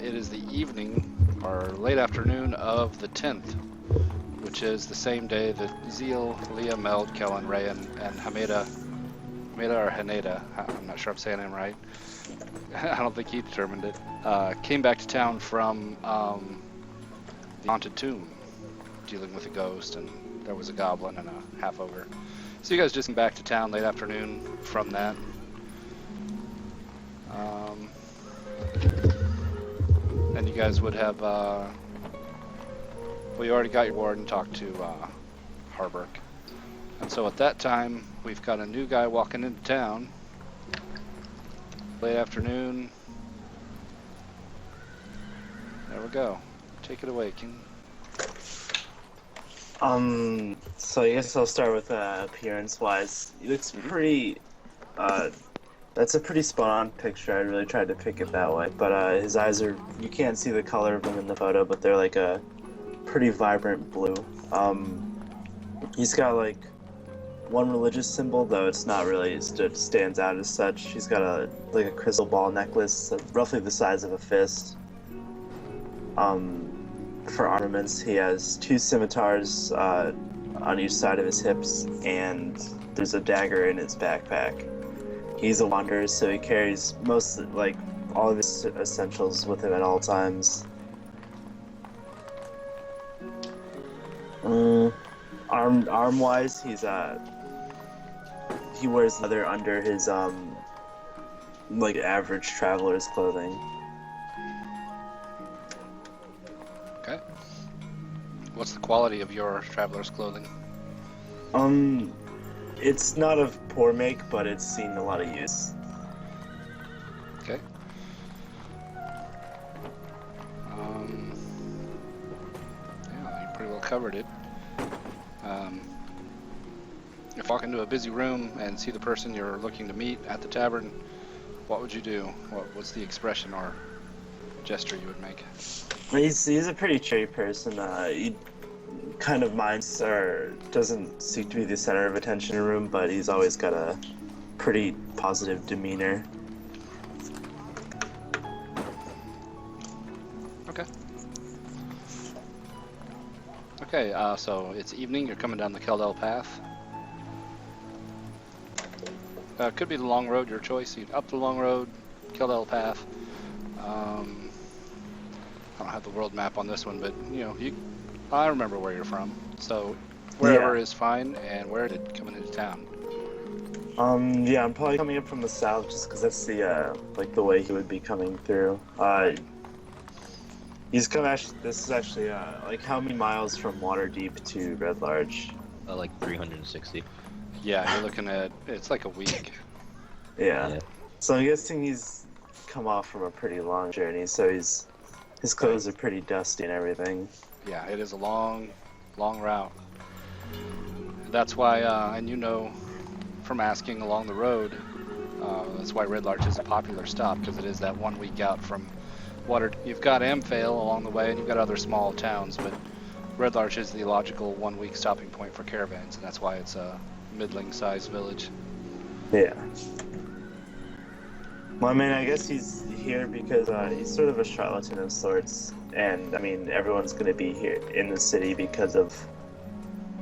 It is the evening or late afternoon of the 10th, which is the same day that Zeal, Leah, Meld, Kellen, Ray, and Hameda or Haneda, I'm not sure I'm saying him right. I don't think he determined it. Came back to town from the haunted tomb, dealing with a ghost, and there was a goblin and a half-ogre. So you guys just came back to town late afternoon from that. And you guys would have, well, you already got your ward and talked to Harburg. And so at that time, we've got a new guy walking into town. Late afternoon. There we go. Take it away, King. So I guess I'll start with appearance-wise. He looks pretty, that's a pretty spot-on picture. I really tried to pick it that way. But his eyes are, you can't see the color of them in the photo, but they're like a pretty vibrant blue. He's got like one religious symbol, though it's not really, it stands out as such. He's got a crystal ball necklace, roughly the size of a fist. For armaments, he has two scimitars on each side of his hips, and there's a dagger in his backpack. He's a wanderer, so he carries all of his essentials with him at all times. Arm-wise, he wears leather under his average traveler's clothing. Okay. What's the quality of your traveler's clothing? It's not of poor make, but it's seen a lot of use. Okay. Yeah, you pretty well covered it. If you walk into a busy room and see the person you're looking to meet at the tavern, what would you do? What's the expression or gesture you would make? He's a pretty cheery person. He kind of minds or doesn't seek to be the center of attention in a room, but he's always got a pretty positive demeanor. Okay. Okay, so it's evening, you're coming down the Keldell Path. Could be the long road, your choice. Up the long road, Keldell Path. I don't have the world map on this one, but I remember where you're from. So wherever is fine. And where did coming into town? Yeah, I'm probably coming up from the south just because that's the way he would be coming through. This is actually how many miles from Waterdeep to Red Large? Like 360. Yeah, you're looking at, it's like a week. Yeah. So I'm guessing he's come off from a pretty long journey, so his clothes are pretty dusty and everything. Yeah, it is a long route. That's why, and from asking along the road, that's why Red Larch is a popular stop, because it is that 1 week out from Water. You've got Amphale along the way, and you've got other small towns, but Red Larch is the logical 1 week stopping point for caravans, and that's why it's a middling-sized village. Yeah. Well, I mean, I guess he's here because he's sort of a charlatan of sorts, and I mean, everyone's going to be here in the city because of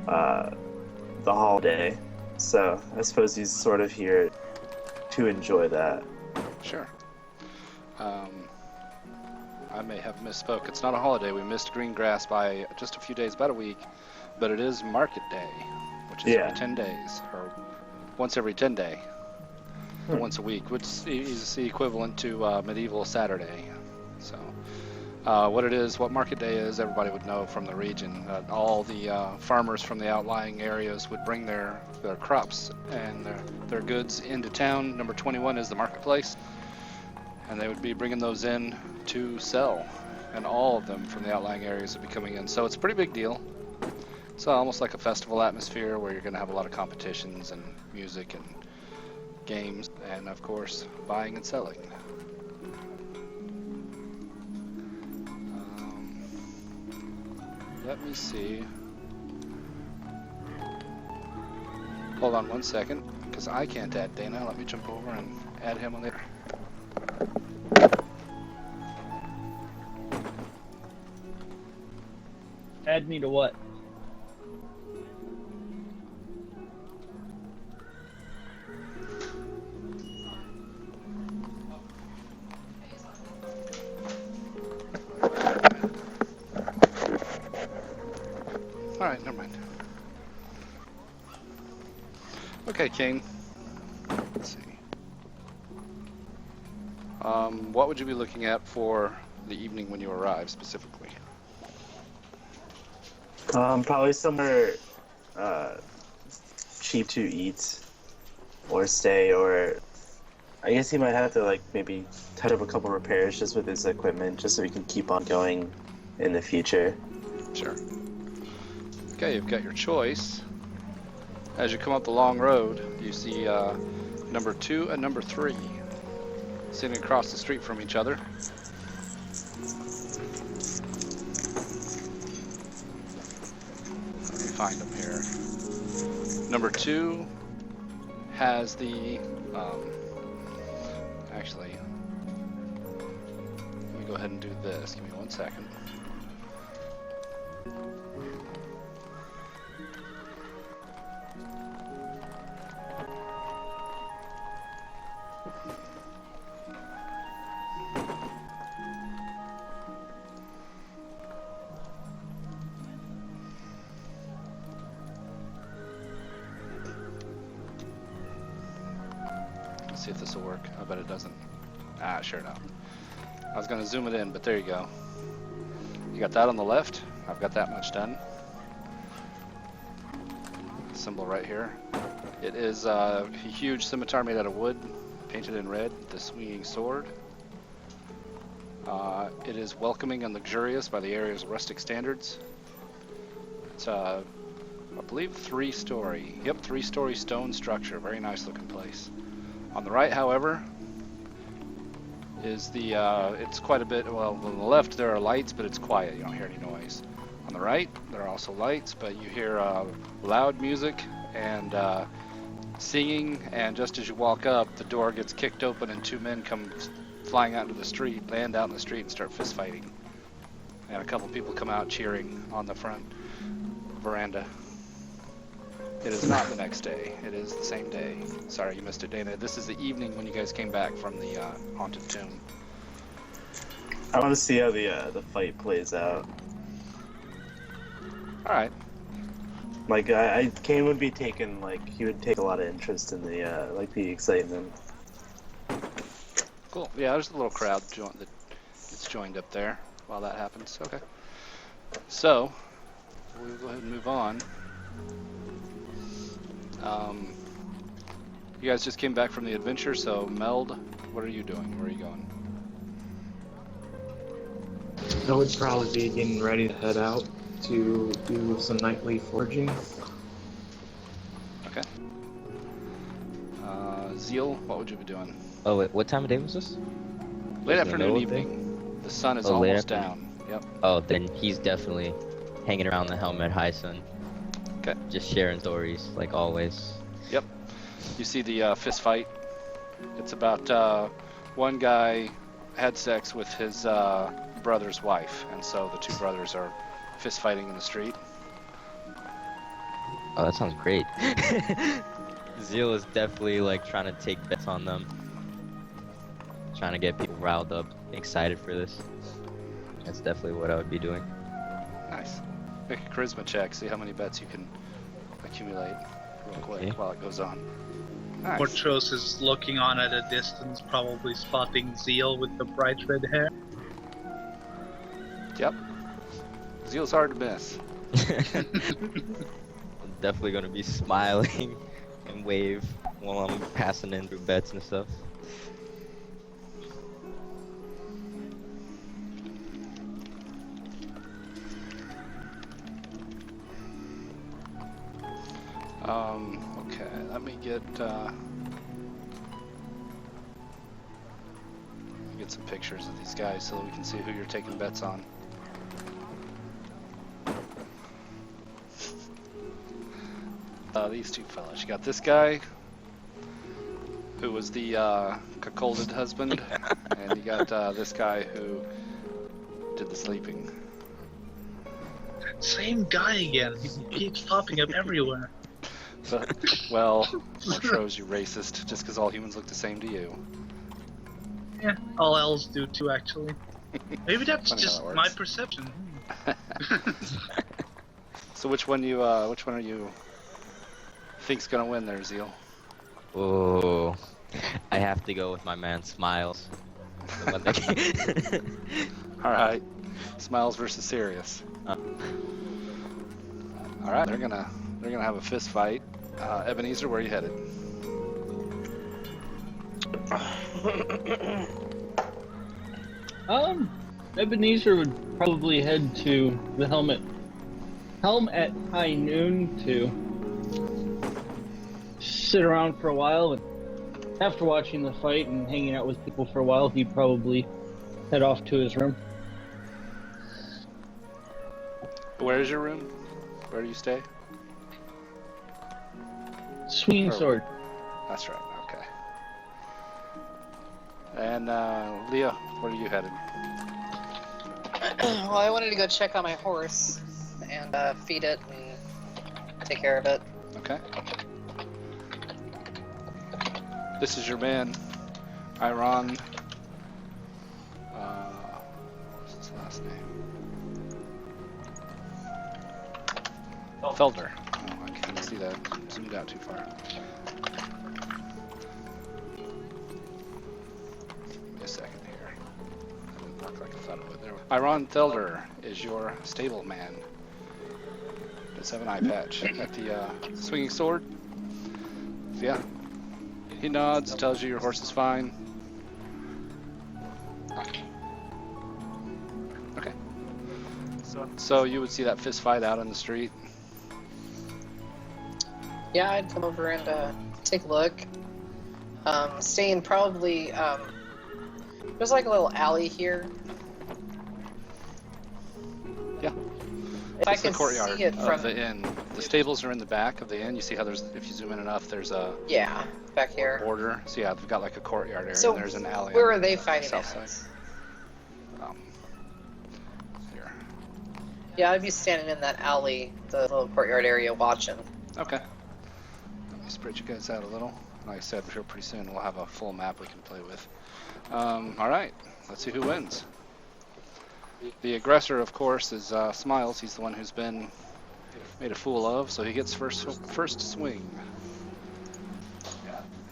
the holiday. So I suppose he's sort of here to enjoy that. Sure. I may have misspoke. It's not a holiday. We missed Greengrass by just a few days, about a week, but it is Market Day, which is every 10 days, or once every 10 day, once a week, which is the equivalent to medieval Saturday. So what Market Day is, everybody would know from the region. All the farmers from the outlying areas would bring their crops and their goods into town. Number 21 is the marketplace, and they would be bringing those in to sell, and all of them from the outlying areas would be coming in. So it's a pretty big deal. It's almost like a festival atmosphere where you're going to have a lot of competitions and music and games, and of course buying and selling. Let me see. Hold on 1 second, because I can't add Dana. Let me jump over and add him on there. Add me to what? Alright, never mind. Okay, Kane. Let's see. What would you be looking at for the evening when you arrive, specifically? Probably somewhere cheap to eat or stay, or I guess he might have to like maybe touch up a couple repairs just with his equipment, just so he can keep on going in the future. Sure. Okay, you've got your choice. As you come up the long road, you see number 2 and number 3 sitting across the street from each other. Let me find them here. Number 2 has the actually, let me go ahead and do this. Give me 1 second. See if this will work. I bet it doesn't. Ah, sure enough. I was going to zoom it in, but there you go. You got that on the left. I've got that much done. Symbol right here. It is a huge scimitar made out of wood, painted in red, the swinging sword. It is welcoming and luxurious by the area's rustic standards. It's I believe 3-story. Yep, 3-story stone structure. Very nice looking place. On the right, however, is the, it's quite a bit, well, on the left there are lights, but it's quiet, you don't hear any noise. On the right, there are also lights, but you hear loud music and singing, and just as you walk up, the door gets kicked open and 2 men come flying out into the street, land out in the street and start fist fighting. And a couple people come out cheering on the front veranda. It is not the next day. It is the same day. Sorry, you missed it, Dana. This is the evening when you guys came back from the haunted tomb. I want to see how the fight plays out. All right. Like Kane would be taking he would take a lot of interest in the the excitement. Cool. Yeah, there's a little crowd that gets joined up there while that happens. Okay. So we'll go ahead and move on. You guys just came back from the adventure, so Meld, what are you doing? Where are you going? I would probably be getting ready to head out to do some nightly foraging. Okay. Zeal, what would you be doing? Oh, wait, what time of day was this? Late in the afternoon, middle of the day? evening. The sun is Oh, late almost afternoon. down. Yep. Oh, then he's definitely hanging around the helmet high sun. Okay. Just sharing stories, like always. Yep. You see the fist fight. It's about one guy had sex with his brother's wife, and so the 2 brothers are fist fighting in the street. Oh, that sounds great. Zeal is definitely trying to take bets on them. Trying to get people riled up, excited for this. That's definitely what I would be doing. Nice. Make a charisma check, see how many bets you can accumulate real quick Okay. while it goes on. Nice. Portros is looking on at a distance, probably spotting Zeal with the bright red hair. Yep. Zeal's hard to miss. I'm definitely gonna be smiling and wave while I'm passing in through bets and stuff. Okay, let me get some pictures of these guys so that we can see who you're taking bets on. These 2 fellas. You got this guy, who was the cuckolded husband, and you got this guy who did the sleeping. Same guy again. He keeps popping up everywhere. But, well, that shows you racist, just because all humans look the same to you. Yeah, all elves do too, actually. Maybe that's Funny how just that my works. perception. So which one are you think's gonna win there, Zeal? Oh, I have to go with my man Smiles. The one that All right, Smiles versus Sirius. Uh. All right, they're gonna have a fist fight. Ebenezer, where are you headed? Ebenezer would probably head to the Helm at high noon to sit around for a while, and after watching the fight and hanging out with people for a while, he'd probably head off to his room. Where is your room? Where do you stay? Swinging Oh. sword. That's right. Okay. And Leah, where are you headed? Well, I wanted to go check on my horse and feed it and take care of it. Okay. This is your man, Iron. What's his last name? Felder. Oh, I can't see that. Zoomed out too far. Give me a second here. That didn't work like I thought it would. There. Iron Felder is your stable man. Does have an eye patch at the swinging sword. So yeah. He nods, tells you your horse is fine. Okay. So you would see that fist fight out on the street. Yeah, I'd come over and take a look. Staying probably, there's like a little alley here. Yeah. If I It's the could courtyard see it of from, the inn. The stables are in the back of the inn. You see how there's, if you zoom in enough, there's a yeah, back here. border. So yeah, they've got like a courtyard area. So And there's an alley. where on are they the fighting south at? side. Here. Yeah, I'd be standing in that alley, the little courtyard area, watching. Okay. Let me spread you guys out a little. Like I said, here pretty soon we'll have a full map we can play with. All right, let's see who wins. The aggressor, of course, is Smiles. He's the one who's been made a fool of, so he gets first swing.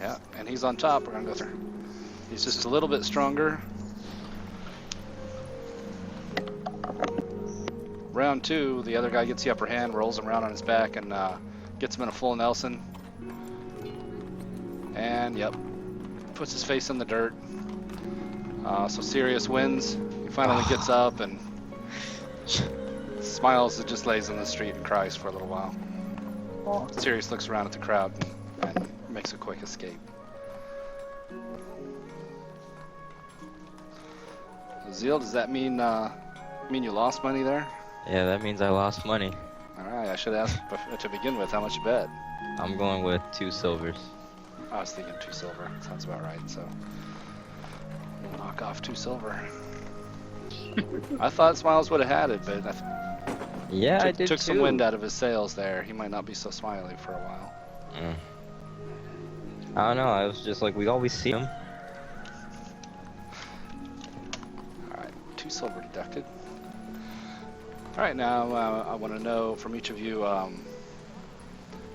Yeah, and he's on top. We're gonna go through. He's just a little bit stronger. Round two, the other guy gets the upper hand, rolls him around on his back, and gets him in a full Nelson. And yep, puts his face in the dirt. So Sirius wins. He finally gets up and Smiles and just lays in the street and cries for a little while. Sirius looks around at the crowd and makes a quick escape. Zeal, does that mean you lost money there? Yeah, that means I lost money. All right, I should ask to begin with how much you bet. I'm going with 2 silvers. I was thinking 2 silver. Sounds about right. So we'll knock off 2 silver. I thought Smiles would have had it, but Yeah, I did took too. some wind out of his sails there. He might not be so smiley for a while. I don't know. I was just like, we always see him. All right, 2 silver deducted. All right, now I want to know from each of you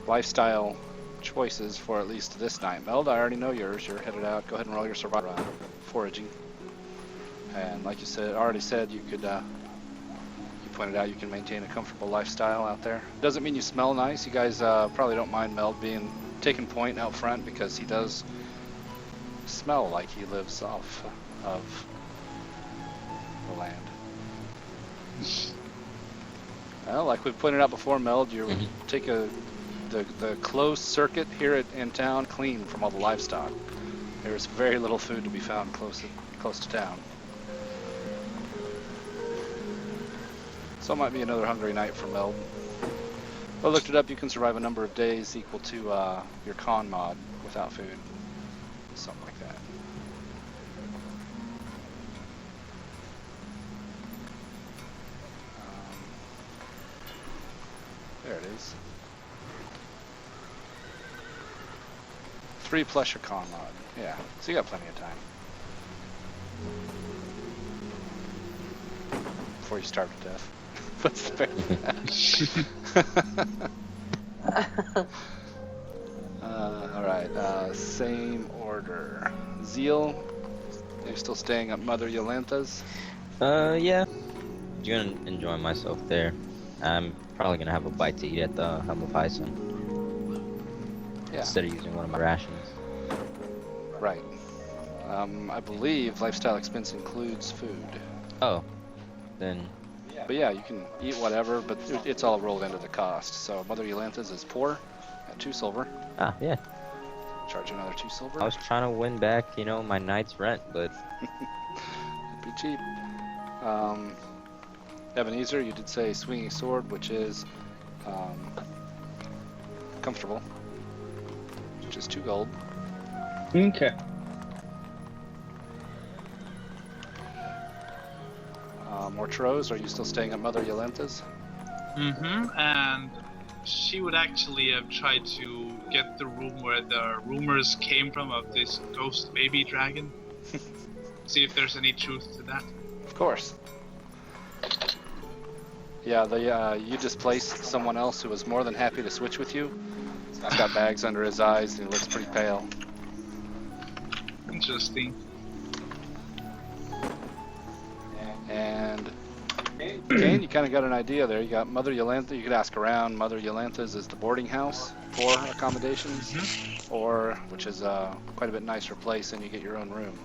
lifestyle choices for at least this night. Meld, I already know yours. You're headed out. Go ahead and roll your survival foraging. And like you said, already said, you could. You pointed out you can maintain a comfortable lifestyle out there. Doesn't mean you smell nice. You guys probably don't mind Meld being taking point out front because he does smell like he lives off of the land. Well, like we pointed out before, Meld, you take the closed circuit here in town clean from all the livestock. There's very little food to be found close to town. So it might be another hungry night for Meld. I looked it up. You can survive a number of days equal to your con mod without food. Something like that. days. 3 plus your con mod. Yeah, so you got plenty of time. Before you starve to death. That's fair. Alright, same order. Zeal, you're still staying at Mother Yolanta's? Yeah. Gonna enjoy myself there. I'm probably gonna have a bite to eat at the Helm of Hyson. Yeah. Instead of using one of my rations. Right. I believe lifestyle expense includes food. Oh. Then. But yeah, you can eat whatever, but it's all rolled into the cost. So Mother Yolanta's is poor at 2 silver. Ah, yeah. Charge you another 2 silver. I was trying to win back, you know, my night's rent, but. It'd be cheap. Ebenezer, you did say swinging sword, which is comfortable, which is 2 gold. Okay. Mortros, are you still staying at Mother Yolanta's? And she would actually have tried to get the room where the rumors came from of this ghost baby dragon. See if there's any truth to that. Of course. Yeah, you displaced someone else who was more than happy to switch with you. He's got bags under his eyes and he looks pretty pale. Interesting. And Kane, you kind of got an idea there. You got Mother Yolantha. You could ask around. Mother Yolanta's is the boarding house for accommodations, or which is quite a bit nicer place, and you get your own room.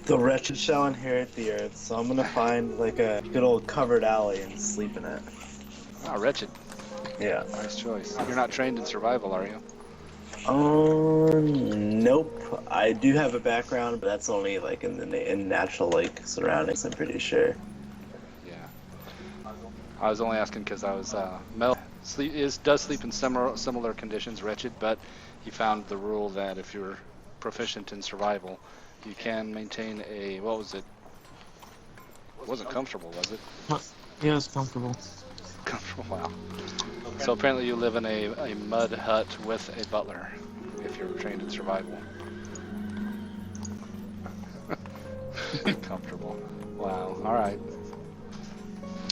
The wretched shall inherit the earth, so I'm gonna find like a good old covered alley and sleep in it. Ah, wretched. Yeah. Nice choice. You're not trained in survival, are you? Nope. I do have a background, but that's only like in natural like surroundings. I'm pretty sure. Yeah. I was only asking because I was Mel does sleep in similar conditions, wretched, but he found the rule that if you're proficient in survival, you can maintain a what was it? It wasn't comfortable, was it? Yeah, it's comfortable. Comfortable. Wow. So apparently you live in a mud hut with a butler, if you're trained in survival. Comfortable. Wow. All right.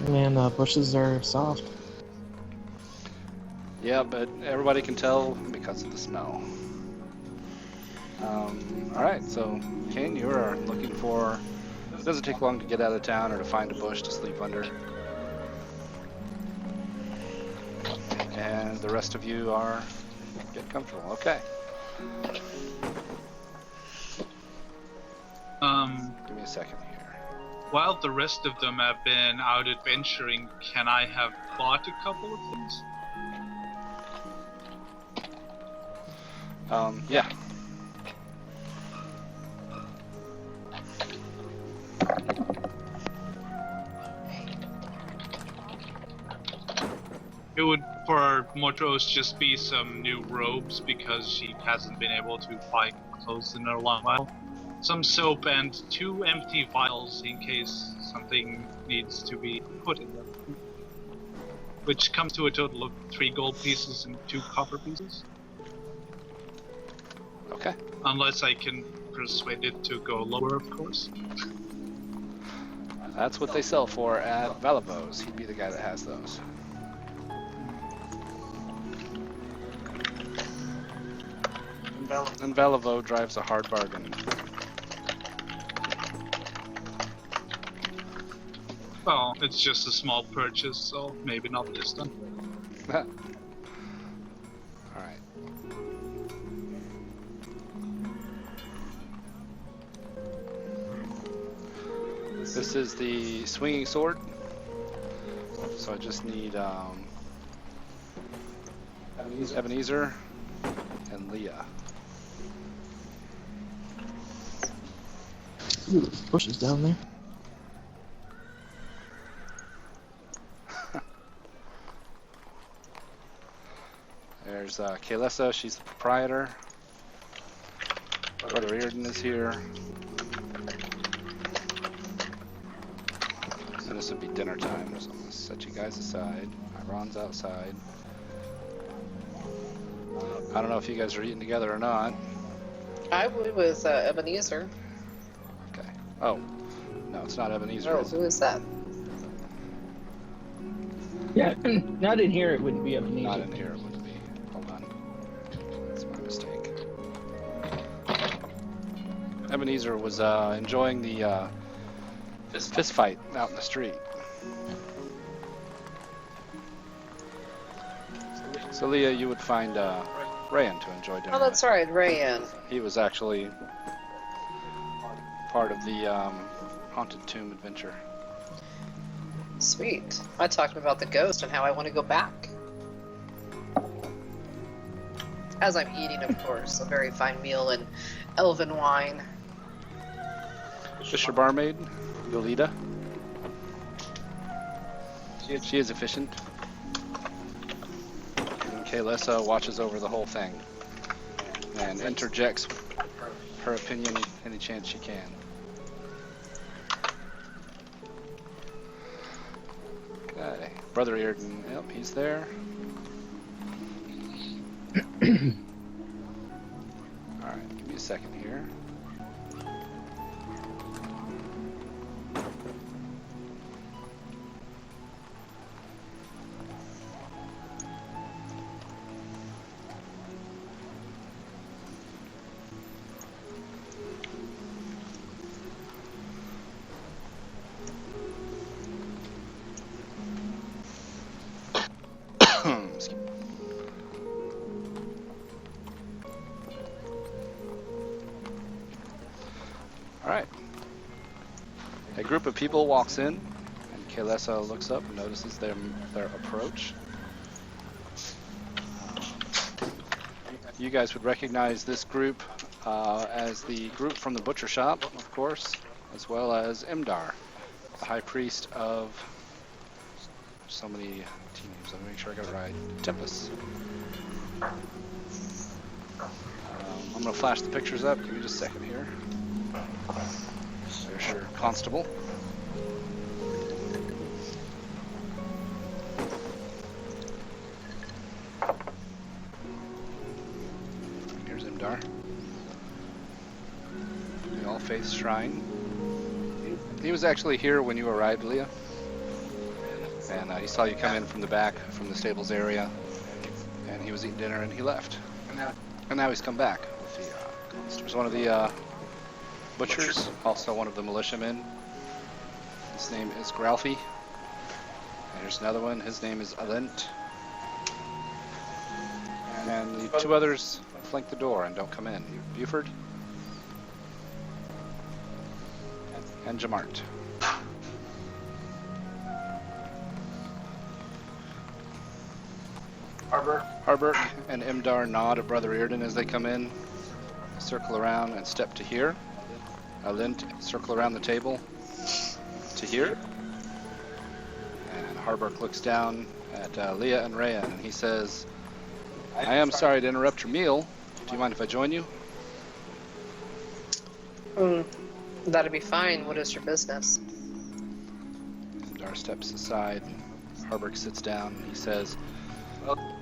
Man, bushes are soft. Yeah, but everybody can tell because of the smell. All right. So, Kane, you are looking for. It doesn't take long to get out of town or to find a bush to sleep under. And the rest of you are get comfortable. Okay. Give me a second here. While the rest of them have been out adventuring, can I have bought a couple of things? Yeah. It would, for Mortros, just be some new robes because she hasn't been able to buy clothes in a long while. Some soap and 2 empty vials in case something needs to be put in them. Which comes to a total of 3 gold pieces and 2 copper pieces. Okay. Unless I can persuade it to go lower, of course. That's what they sell for at Valabos. He'd be the guy that has those. And Valavo drives a hard bargain. Well, it's just a small purchase, so maybe not this time. Alright. This is the swinging sword. So I just need Ebenezer and Leah. Ooh, there's bushes down there. There's Kaylessa, she's the proprietor. Brother Reardon is here. And this would be dinner time, so I'm gonna set you guys aside. Iron's outside. I don't know if you guys are eating together or not. I would with Ebenezer. Okay. Oh, no, it's not Ebenezer. Oh, Is it? who is that? Yeah, not in here. It wouldn't be Ebenezer. Not in here, it wouldn't be. Hold on. That's my mistake. Ebenezer was enjoying the fist fight out in the street. So Leah, you would find Rayan to enjoy dinner. Oh, that's right, Rayan. He was actually part of the Haunted Tomb adventure. Sweet. I talked about the ghost and how I want to go back. As I'm eating, of course, a very fine meal and elven wine. Is this your barmaid, Yolita? She is efficient. And Kaylessa watches over the whole thing and interjects her opinion any chance she can. Okay, Brother Earden, yep, he's there. Alright, give me a second here. Excuse me. Alright. A group of people walks in, and Kaylessa looks up and notices their approach. You guys would recognize this group as the group from the butcher shop, of course, as well as Imdar, the high priest of so many team names. Let me make sure I got it right. Tempest. I'm gonna flash the pictures up. Give me just a second here. There's your constable. Here's Imdar. The All Faith Shrine. He was actually here when you arrived, Leah. And he saw you come in from the back, from the stables area, and he was eating dinner and he left. And now he's come back with the there's one of the butchers, also one of the militiamen. His name is Gralfy. And here's another one, his name is Alent. And the two others flank the door and don't come in. Buford and Jamart. Harburg and Imdar nod at Brother Earden as they come in, circle around and step to here. Alint circle around the table to here. And Harburg looks down at Leah and Rayan and he says, I am sorry to interrupt your meal. Do you mind if I join you? That'd be fine. What is your business? Imdar steps aside. Harburg sits down. He says,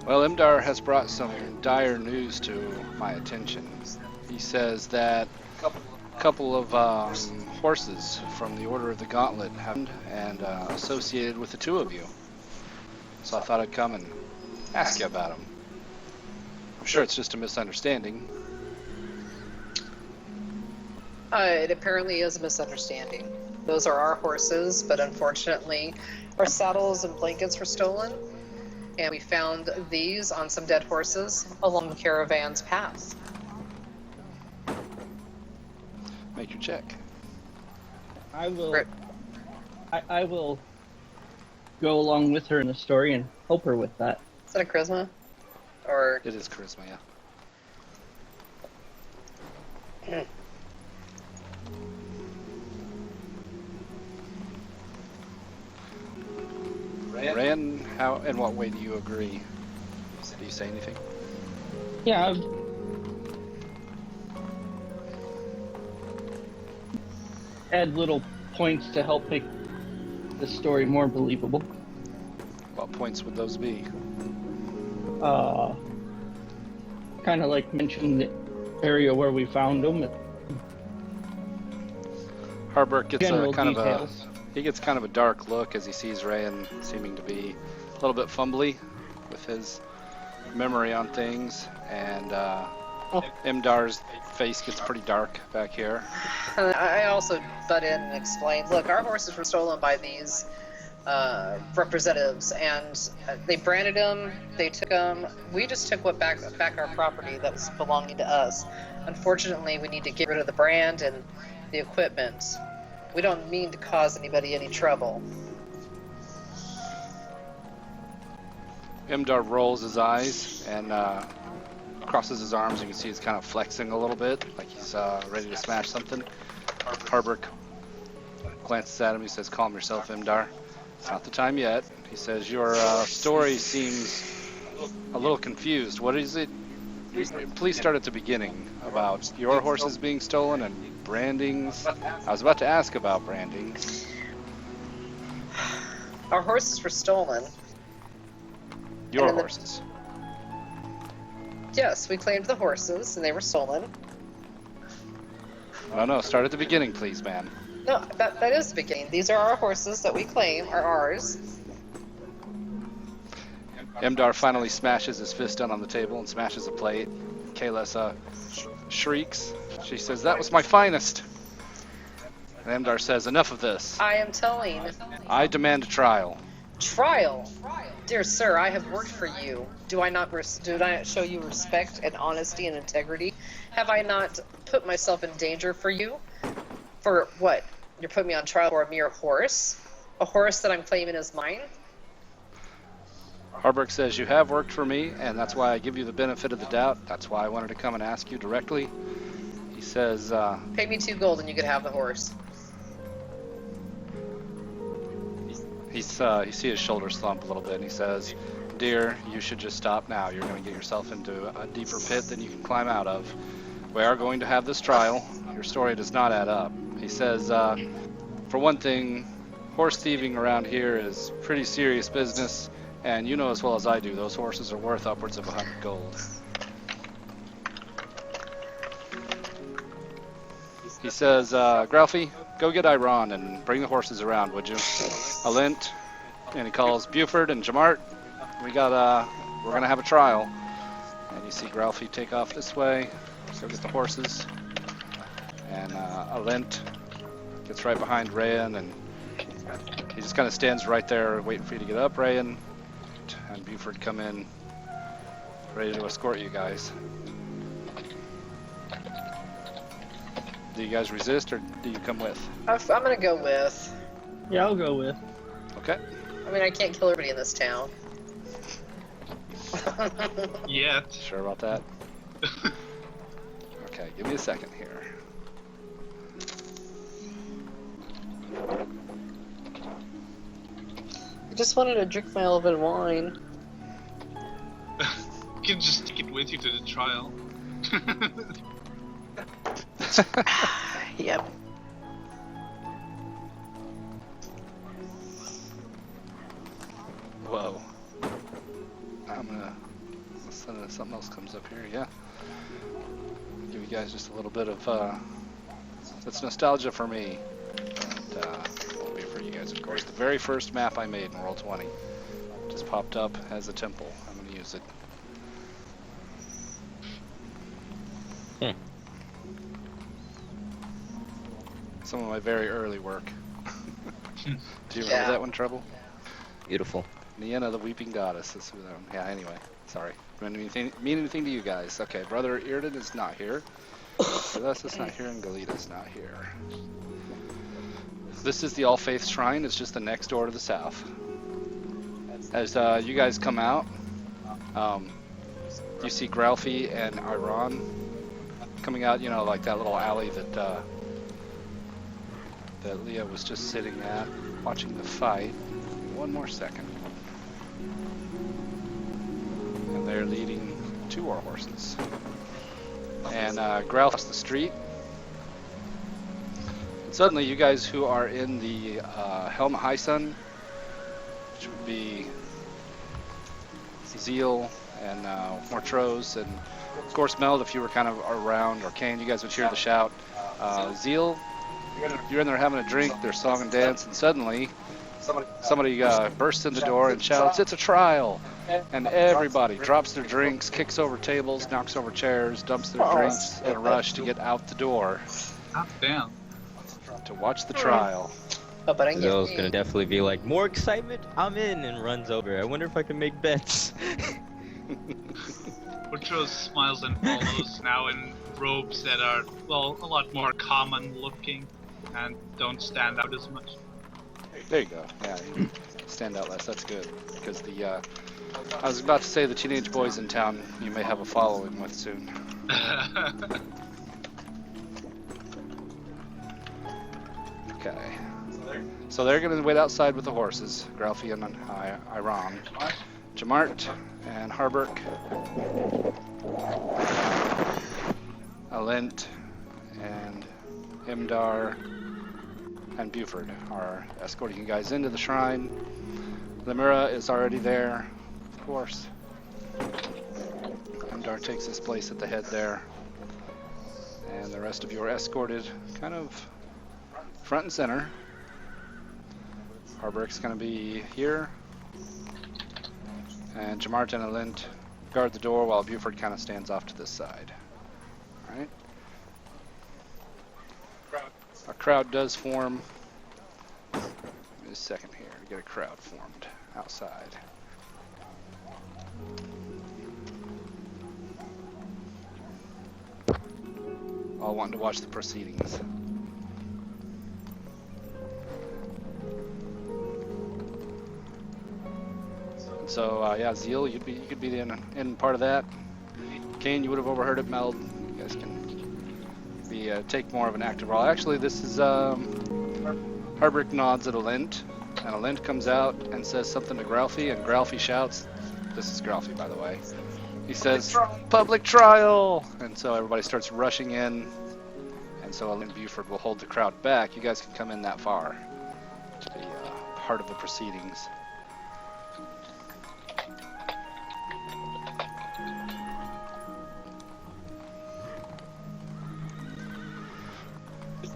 well, Imdar has brought some dire news to my attention. He says that a couple of horses from the Order of the Gauntlet have and associated with the two of you. So I thought I'd come and ask you about them. I'm sure it's just a misunderstanding. It apparently is a misunderstanding. Those are our horses, but unfortunately, our saddles and blankets were stolen. And we found these on some dead horses along the caravan's path. Make your check. I will. Right. I will go along with her in the story and help her with that. Is that a charisma? Or It is charisma, yeah. Ran, how, in what way do you agree? Do you say anything? Yeah. Add little points to help make this story more believable. What points would those be? Kind of like mentioning the area where we found them. Harbert gets General kind details. he gets kind of a dark look as he sees Rayan seeming to be a little bit fumbly with his memory on things, and Imdar's face gets pretty dark back here. I also butt in and explain, look, our horses were stolen by these representatives, and they branded them, they took them. We just took back our property that was belonging to us. Unfortunately, we need to get rid of the brand and the equipment. We don't mean to cause anybody any trouble. Imdar rolls his eyes and crosses his arms. You can see he's kind of flexing a little bit, like he's ready to smash something. Harbert glances at him. He says, "Calm yourself, Imdar. It's not the time yet." He says, "Your story seems a little confused. What is it? Please start at the beginning about your horses being stolen and brandings." I was about to ask about branding. Our horses were stolen. Your And then horses. Yes, we claimed the horses, and they were stolen. No, start at the beginning, please, man. No, that is the beginning. These are our horses that we claim are ours. Imdar finally smashes his fist down on the table and smashes a plate. Kaylessa shrieks. She says, "That was my finest." And Imdar says, "Enough of this. I am telling. I demand a trial." Trial? Dear sir, I have worked for you. Do I not show you respect and honesty and integrity? Have I not put myself in danger for you? For what? You're putting me on trial for a mere horse? A horse that I'm claiming is mine? Harbert says, "You have worked for me, and that's why I give you the benefit of the doubt. That's why I wanted to come and ask you directly." He says, Pay me 2 gold and you could have the horse. you see his shoulders slump a little bit, and he says, "Dear, you should just stop now. You're going to get yourself into a deeper pit than you can climb out of. We are going to have this trial. Your story does not add up." He says, "For one thing, horse thieving around here is pretty serious business, and you know as well as I do, those horses are worth upwards of 100 gold. He says, "Gralfie, go get Iran and bring the horses around, would you? Alint," and he calls Buford and Jamart. We're gonna have a trial." And you see Gralfie take off this way, go get the horses, and Alint gets right behind Rayan, and he just kind of stands right there waiting for you to get up, Rayan, and Buford come in, ready to escort you guys. Do you guys resist, or do you come with? I'm gonna go with. Yeah, I'll go with. Okay. I mean, I can't kill everybody in this town. Yet. Sure about that? Okay, give me a second here. I just wanted to drink my elven wine. You can just take it with you to the trial. Yep. Whoa. I'm gonna listen to something else comes up here, yeah. Give you guys just a little bit of, it's nostalgia for me. And, will be for you guys, of course. The very first map I made in Roll20 just popped up as a temple. I'm gonna use it. Some of my very early work. Do you remember that one, Trouble? Beautiful. Nienna, the Weeping Goddess. Is who that one. Yeah, anyway. Sorry. Mean anything to you guys? Okay, Brother Irden is not here. Celeste is not here, and Galita's not here. This is the All Faith Shrine. It's just the next door to the south. As you guys come out, you see Gralfie and Iran coming out, you know, like that little alley that Leah was just sitting at, watching the fight. One more second. And they're leading 2 war horses. And Gralf across the street. Suddenly, you guys who are in the Helm High Sun, which would be Zeal and Mortros, and of course Meld, if you were kind of around, or Kane, you guys would hear the shout. Zeal, you're in there having a drink, there's song and dance, and suddenly somebody bursts in the door and shouts, "It's a trial!" And everybody drops their drinks, kicks over tables, knocks over chairs, dumps their drinks in a rush to get out the door God damn. to watch the trial. Oh, but I get Zill's gonna definitely be like, more excitement, I'm in, and runs over. I wonder if I can make bets. Mortros smiles and follows, now in robes that are, well, a lot more common looking and don't stand out as much. There you go. Yeah, you stand out less. That's good. Because I was about to say the teenage boys in town you may have a following with soon. Okay. So they're going to wait outside with the horses. Gralfy and Iran. Jamart and Harburg. Alent and Imdar and Buford are escorting you guys into the shrine. Lemura is already there, of course. Imdar takes his place at the head there. And the rest of you are escorted kind of front and center. Harburg's going to be here. And Jamart and Alent guard the door while Buford kind of stands off to this side. Alright. A crowd does form. Give me a second here to get a crowd formed outside. All wanting to watch the proceedings. So yeah, Zeal, you could be in part of that. Kane, you would have overheard it. Meld, you guys can be take more of an active role. Actually, this is Harburg nods at Alent, and Alent comes out and says something to Gralfy, and Gralfy shouts. This is Gralfy, by the way. He says, "Public trial!" And so everybody starts rushing in, and so Alent Buford will hold the crowd back. You guys can come in that far to be part of the proceedings.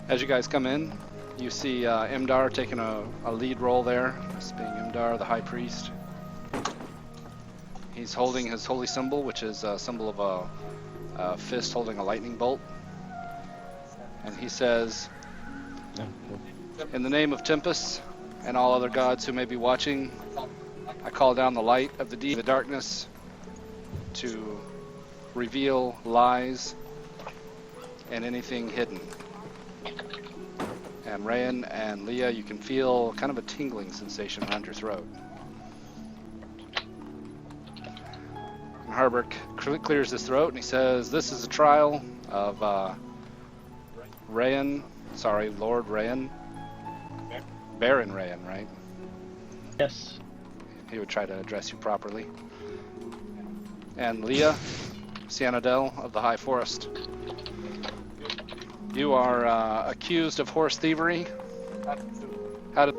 As you guys come in, you see Imdar taking a lead role there, this being Imdar, the High Priest. He's holding his holy symbol, which is a symbol of a fist holding a lightning bolt. And he says, "In the name of Tempest and all other gods who may be watching, I call down the light of the darkness to reveal lies and anything hidden." And Rayan and Leah, you can feel kind of a tingling sensation around your throat. And Harburg clears his throat and he says, "This is a trial of Lord Rayan. Baron Rayan, right?" Yes. He would try to address you properly. And Leah, Cyanodel of the High Forest. You are accused of horse thievery. How did...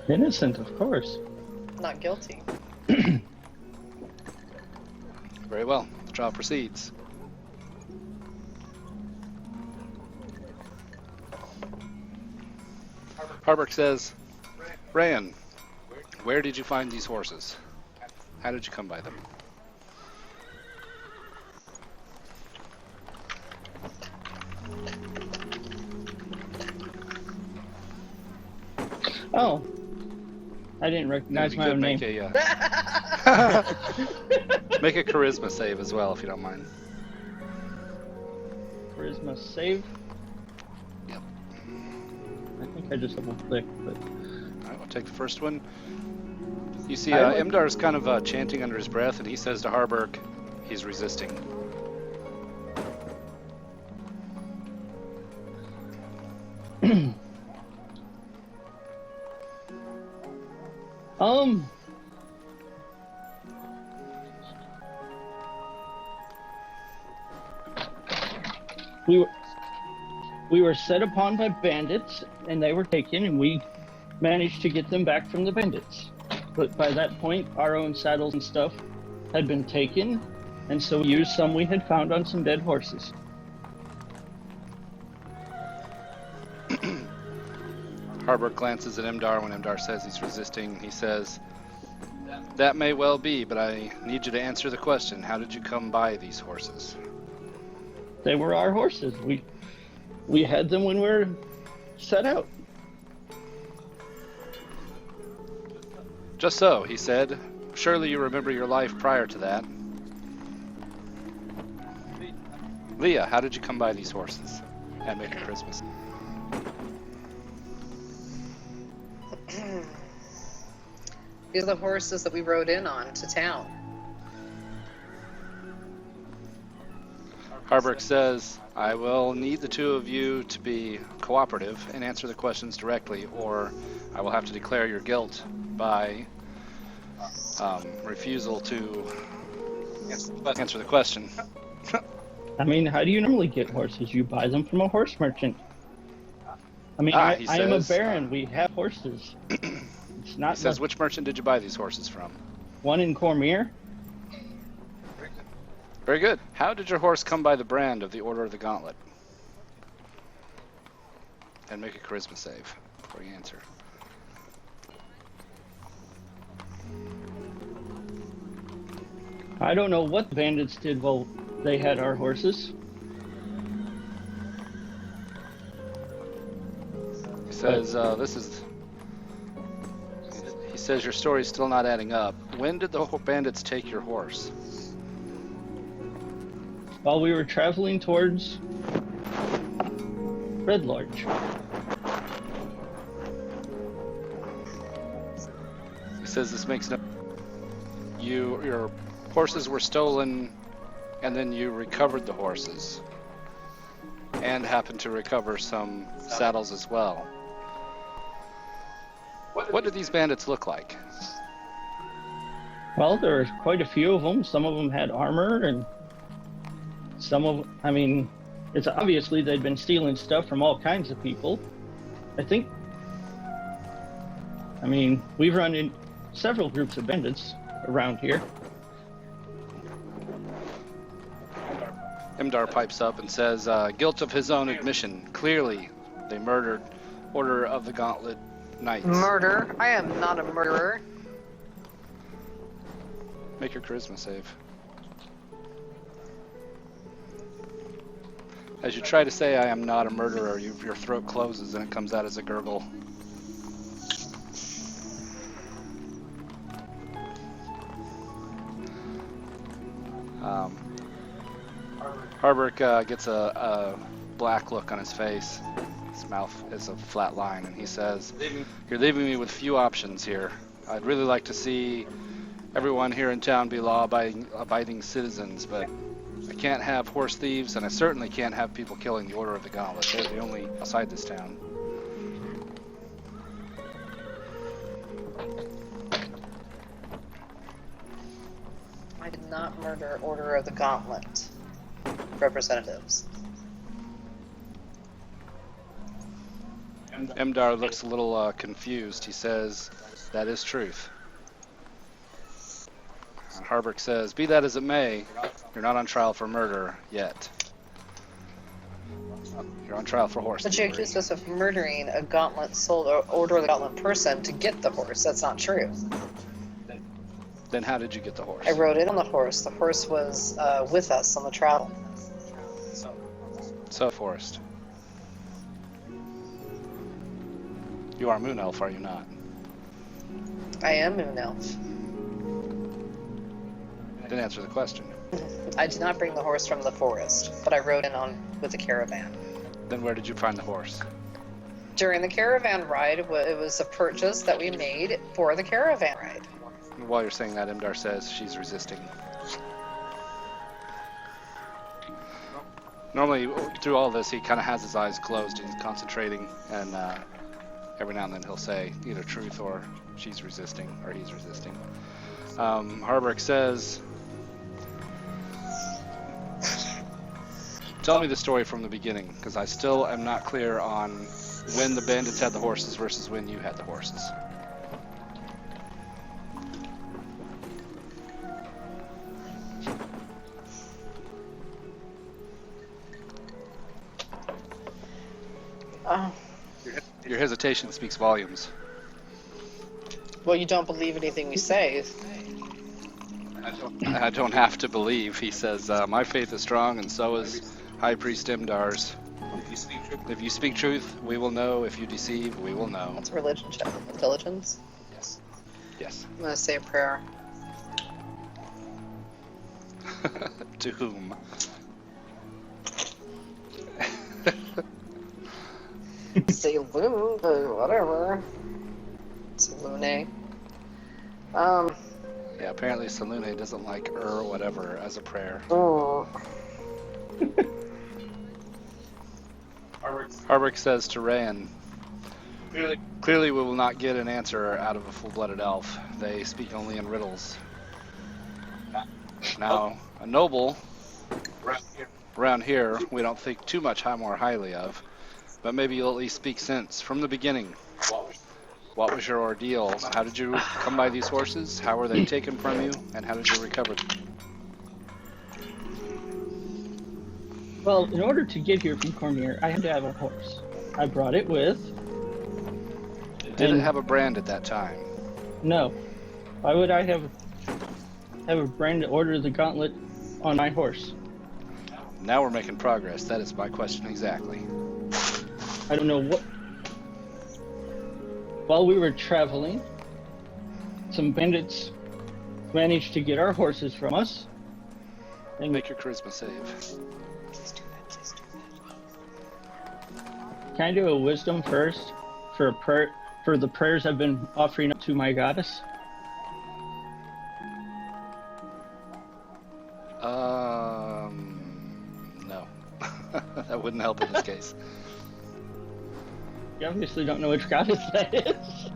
Innocent, of course. Not guilty. Very well. The trial proceeds. Harburg says, "Rayan, where did you find these horses? How did you come by them?" Oh. I didn't recognize my own name. Make a charisma save as well, if you don't mind. Charisma save. Yep. I think I just double clicked, but. Alright, we'll take the first one. You see Imdar's kind of chanting under his breath, and he says to Harburg, he's resisting. we were set upon by bandits, and they were taken, and we managed to get them back from the bandits. But by that point, our own saddles and stuff had been taken, and so we used some we had found on some dead horses. Harbert glances at Imdar when Imdar says he's resisting. He says, "That may well be, but I need you to answer the question. How did you come by these horses?" They were our horses. We had them when we were set out. "Just so," he said. "Surely you remember your life prior to that." "Leah, how did you come by these horses and make a Christmas?" These are the horses that we rode in on to town. Harburg says, "I will need the two of you to be cooperative and answer the questions directly, or I will have to declare your guilt by refusal to answer the question." I mean, how do you normally get horses? You buy them from a horse merchant. I mean, He I am a says, baron. We have horses. It's not He says, like "Which merchant did you buy these horses from?" one in Cormier. Very good. "How did your horse come by the brand of the Order of the Gauntlet?" And make a charisma save before you answer. I don't know what the bandits did while they had our horses. He says, He says, "Your story's still not adding up. When did the bandits take your horse?" While we were traveling towards Red Lodge. He says, "This makes no... Your horses were stolen, and then you recovered the horses. And happened to recover some saddles as well. What did these bandits look like?" Well, there were quite a few of them. Some of them had armor, and I mean, it's obviously they'd been stealing stuff from all kinds of people. I mean, we've run in several groups of bandits around here. Imdar pipes up and says, "Guilt of his own admission. Clearly, they murdered Order of the Gauntlet Knights." Murder? I am not a murderer. Make your charisma save. As you try to say, "I am not a murderer," your throat closes and it comes out as a gurgle. Harburg gets a black look on his face. His mouth is a flat line, and he says, "You're leaving me with few options here. I'd really like to see everyone here in town be law-abiding citizens, but I can't have horse thieves, and I certainly can't have people killing the Order of the Gauntlet. They're the only outside this town." I did not murder Order of the Gauntlet representatives. Imdar looks a little confused. He says, "That is truth." Harburg says, "Be that as it may, you're not on trial for murder yet. You're on trial for horse But you thievery." accused us of murdering a Gauntlet sold or Order of the Gauntlet person to get the horse. That's not true. Then how did you get the horse? I rode in on the horse. The horse was with us on the travel. So, Forrest. You are Moon Elf, are you not? I am Moon Elf. Didn't answer the question. I did not bring the horse from the forest, but I rode in on with the caravan. Then where did you find the horse? During the caravan ride, it was a purchase that we made for the caravan ride. While you're saying that, Imdar says she's resisting. Normally, through all this, he kind of has his eyes closed. He's concentrating, and every now and then he'll say either truth or she's resisting, or he's resisting. Harburg says, Tell me the story from the beginning, because I still am not clear on when the bandits had the horses versus when you had the horses. Your hesitation speaks volumes. Well, you don't believe anything we say. I don't have to believe. He says, my faith is strong, and so is High Priest Imdar's. If you speak truth, we will know. If you deceive, we will know. That's a religion check. Intelligence. Yes. Yes. I'm gonna say a prayer. To whom? Say Lune, whatever. Say Lune. Yeah, apparently Salune doesn't like whatever as a prayer. Oh. Harbrick says to Rayan, clearly we will not get an answer out of a full-blooded elf. They speak only in riddles. Now, a noble around here we don't think too much more highly of, but maybe you'll at least speak sense. From the beginning, what was your ordeal? How did you come by these horses? How were they taken from you? And how did you recover them? Well, in order to get here from Cormier, I had to have a horse. I brought it with. Did it have a brand at that time? No. Why would I have a brand to order the gauntlet on my horse? Now we're making progress. That is my question exactly. I don't know what. While we were traveling, some bandits managed to get our horses from us. And Make your charisma save. can I do a wisdom first for a prayer for the prayers I've been offering up to my goddess? No. That wouldn't help in this case. You obviously don't know which goddess that is.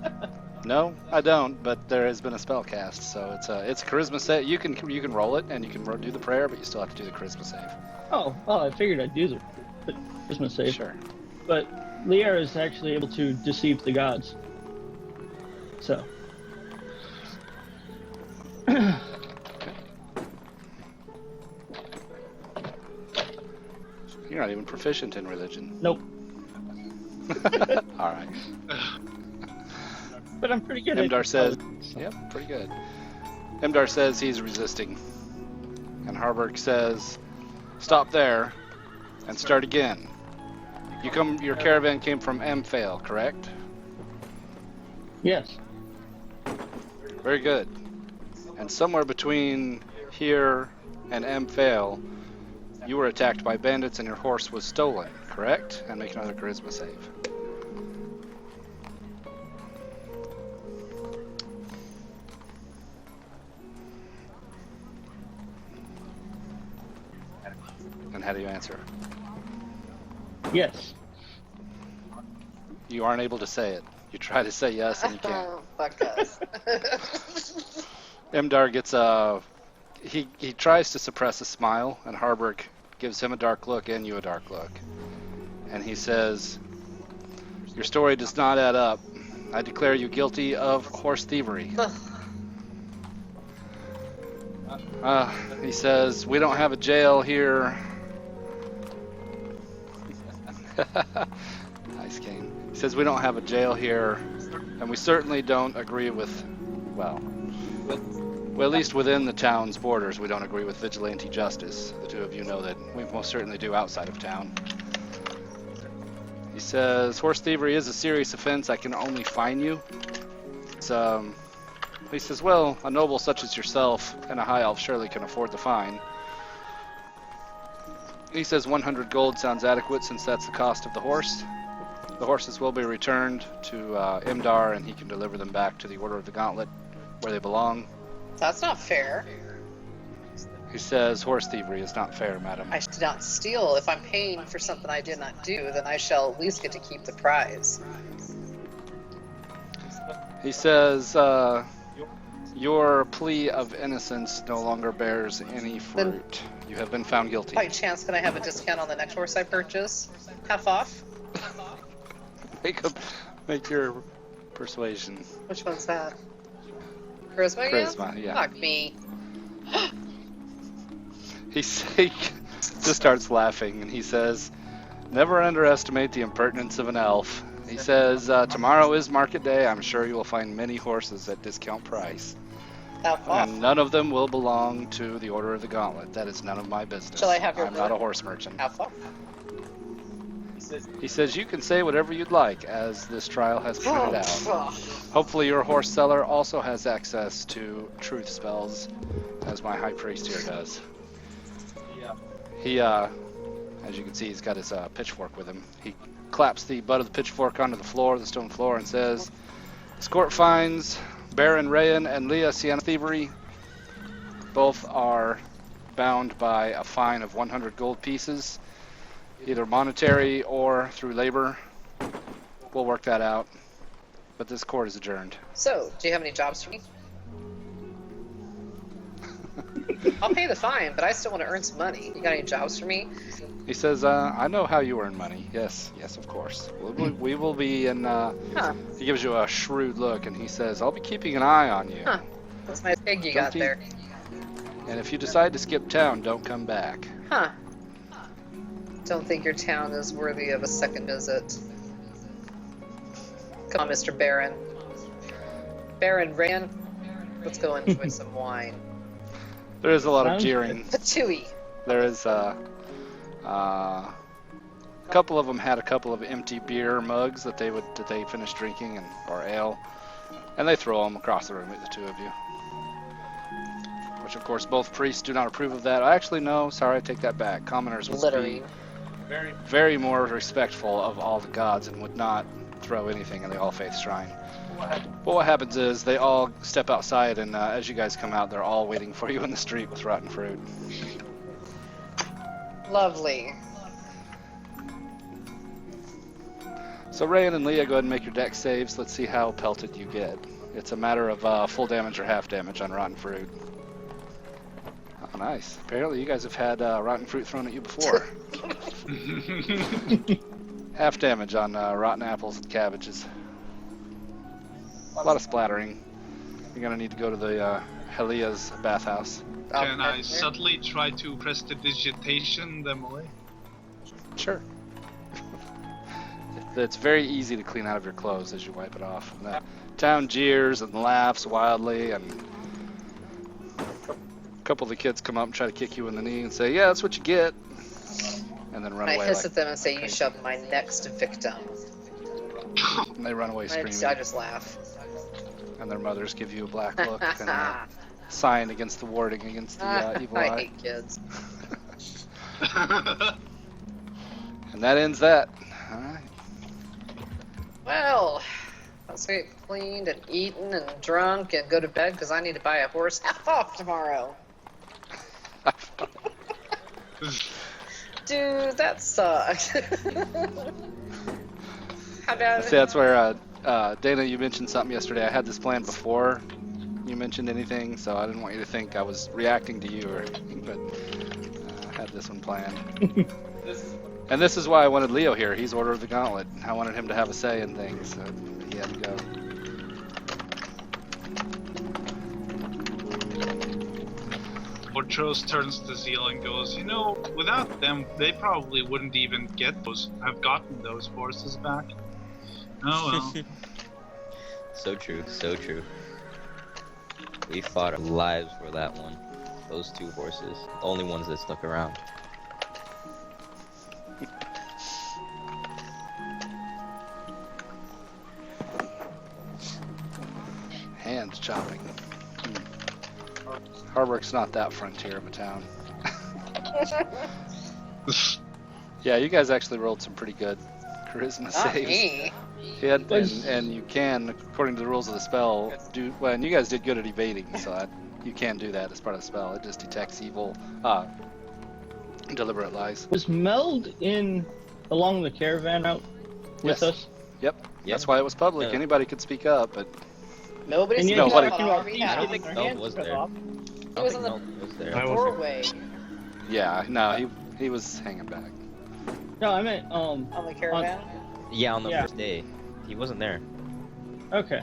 No, I don't, but there has been a spell cast, so it's a charisma save. You can roll it and you can do the prayer, but you still have to do the charisma save. Oh, I figured I'd do the Christmas save. Sure. But Liara is actually able to deceive the gods. So. You're not even proficient in religion. Nope. All right. But I'm pretty good at Imdar says, intelligence, so. yep, pretty good. Imdar says he's resisting. And Harburg says, stop there and start again. Your caravan came from Amphail, correct? Yes. Very good. And somewhere between here and Amphail, you were attacked by bandits and your horse was stolen, correct? And make another charisma save. And how do you answer? Yes. You aren't able to say it. You try to say yes and you can't. Fuck us. Imdar gets he tries to suppress a smile, and Harburg gives him a dark look and you a dark look. And he says, your story does not add up. I declare you guilty of horse thievery. He says, we don't have a jail here. Nice, Kane. He says, we don't have a jail here, and we certainly don't agree with, well, at least within the town's borders, we don't agree with vigilante justice. The two of you know that we most certainly do outside of town. He says, horse thievery is a serious offense. I can only fine you. He says, well, a noble such as yourself and a high elf surely can afford the fine. He says 100 gold sounds adequate since that's the cost of the horse. The horses will be returned to Imdar, and he can deliver them back to the Order of the Gauntlet, where they belong. That's not fair. He says horse thievery is not fair, madam. I should not steal. If I'm paying for something I did not do, then I shall at least get to keep the prize. He says your plea of innocence no longer bears any fruit. You have been found guilty. By chance, can I have a discount on the next horse I purchase? Half off? Make your persuasion. Which one's that? Charisma again? Charisma, yeah. Fuck me. He just starts laughing and he says, "Never underestimate the impertinence of an elf." He says, "Tomorrow is market day. I'm sure you will find many horses at discount price. Half off. And none of them will belong to the Order of the Gauntlet. That is none of my business. Shall I have your I'm not a word? horse merchant." Half off. He says, "You can say whatever you'd like, as this trial has pointed out. Oh, Hopefully your horse seller also has access to truth spells, as my high priest here does." He, as you can see, he's got his pitchfork with him. He claps the butt of the pitchfork onto the floor, the stone floor, and says, "This court finds Baron Rayan and Leah Sienna thievery. Both are bound by a fine of 100 gold pieces, either monetary or through labor. We'll work that out. But this court is adjourned." So, do you have any jobs for me? I'll pay the fine, but I still want to earn some money. You got any jobs for me? He says, "I know how you earn money. Yes, of course. We will be in." He gives you a shrewd look, and he says, "I'll be keeping an eye on you. Huh. That's a nice pig you got there. And if you decide to skip town, don't come back." Huh. Don't think your town is worthy of a second visit. Come on, Mr. Baron. Baron Rand, let's go enjoy some wine. There is a lot of Sounds jeering. Patooey. There is a couple of them had a couple of empty beer mugs that they finished drinking or ale, and they throw them across the room at the two of you. Which of course both priests do not approve of that. Actually, no. Sorry, I take that back. Commoners would Littering. be very more respectful of all the gods and would not throw anything in the All Faith Shrine. But what happens is they all step outside, and as you guys come out, they're all waiting for you in the street with rotten fruit. Lovely. So Rayan and Leah, go ahead and make your dex saves. Let's see how pelted you get. It's a matter of full damage or half damage on rotten fruit. Oh, nice. Apparently you guys have had rotten fruit thrown at you before. Half damage on rotten apples and cabbages. A lot of splattering. You're gonna need to go to the Helia's bathhouse. Can I subtly try to prestidigitation them away? Sure. It's very easy to clean out of your clothes as you wipe it off. And the town jeers and laughs wildly, and a couple of the kids come up and try to kick you in the knee and say, "Yeah, that's what you get," and then run I away. hiss Like, at them and say, "You shall be my next victim." and they run away I screaming. just laugh. And their mothers give you a black look and a sign against the warding against the evil I eye. hate kids. And that ends that. All right. Well, let's get cleaned and eaten and drunk and go to bed because I need to buy a horse half off tomorrow. Dude, that sucks. How about See, that's where Dana, you mentioned something yesterday. I had this plan before you mentioned anything, so I didn't want you to think I was reacting to you or anything, but I had this one planned. And this is why I wanted Leo here. He's Order of the Gauntlet. I wanted him to have a say in things, so he had to go. Portros turns to Zeal and goes, "You know, without them, they probably wouldn't even have gotten those horses back." Oh well. So true, so true. We fought our lives for that one. Those two horses. The only ones that stuck around. Hand chopping. Harburg's not that frontier of a town. Yeah, you guys actually rolled some pretty good charisma not saves. me? Yeah, and you can, according to the rules of the spell, do well. And you guys did good at evading, so you can do that as part of the spell. It just detects evil, deliberate lies. Was Meld in along the caravan out with Yes. us? Yep. That's why it was public. Yeah. Anybody could speak up, but Nobody's And you No, know, what speaking it- up our on peace behalf. I don't think Meld was there. He was in the Meld was there. I wasn't. doorway. Yeah, no, he was hanging back. No, I meant On the caravan? Yeah, on the Yeah. first day. He wasn't there. Okay.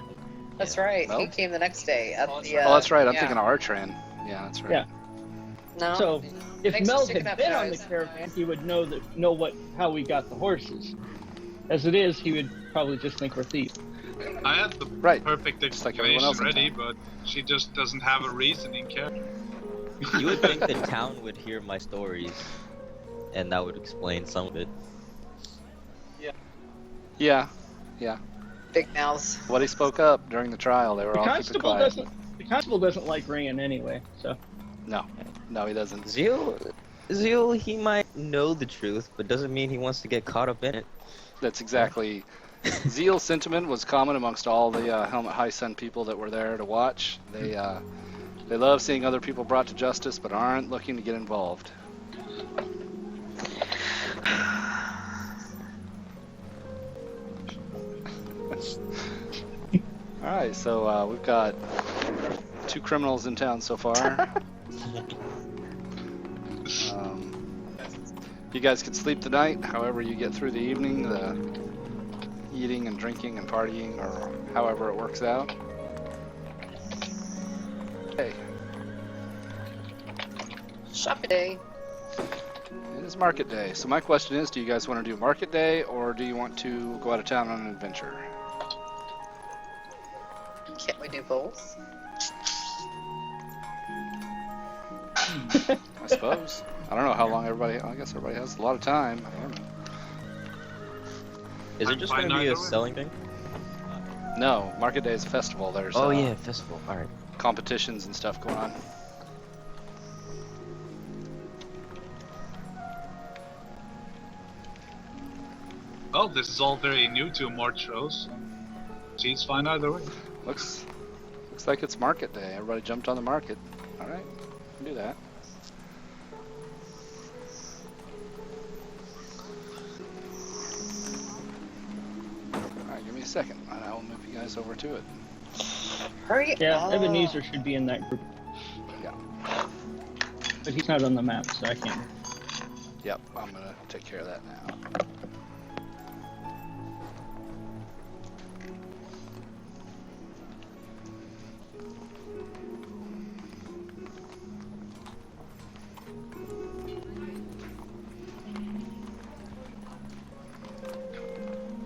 That's right. No? He came the next day at the. Oh, that's right. I'm yeah. thinking of our train. Yeah, that's right. Yeah. No. So if Thanks for Mel sticking had up, been on the guys. caravan, he would know how we got the horses. As it is, he would probably just think we're thieves. I had the Right. perfect Just like everyone else explanation in ready, but she just doesn't have a reasoning character. You would think the town would hear my stories, and that would explain some of it. Yeah. Big mouths. What he spoke up during the trial, they were The all keeping constable quiet. doesn't like ringing anyway. So No, he doesn't. Zeal, he might know the truth, but doesn't mean he wants to get caught up in it. That's exactly. Zeal sentiment was common amongst all the Helmet High Sun people that were there to watch. They love seeing other people brought to justice, but aren't looking to get involved. All right, so we've got 2 criminals in town so far. You guys can sleep tonight. However, you get through the evening, the eating and drinking and partying, or however it works out. Okay, Shopping day. it is market day. So my question is, do you guys want to do market day, or do you want to go out of town on an adventure? Can't we do both? I suppose. I don't know how long everybody. I guess everybody has a lot of time. I don't know. Is it I'm just fine going to be a either way. selling thing? No, market day is a festival. There's Oh yeah, festival. All right. competitions and stuff going on. Well, this is all very new to Montrose. She's fine either way. Looks like it's market day. Everybody jumped on the market. All right, we can do that. All right, give me a second, and I will move you guys over to it. Hurry yeah, up. Ebenezer should be in that group. Yeah. But he's not on the map, so I can't. Yep, I'm gonna take care of that now.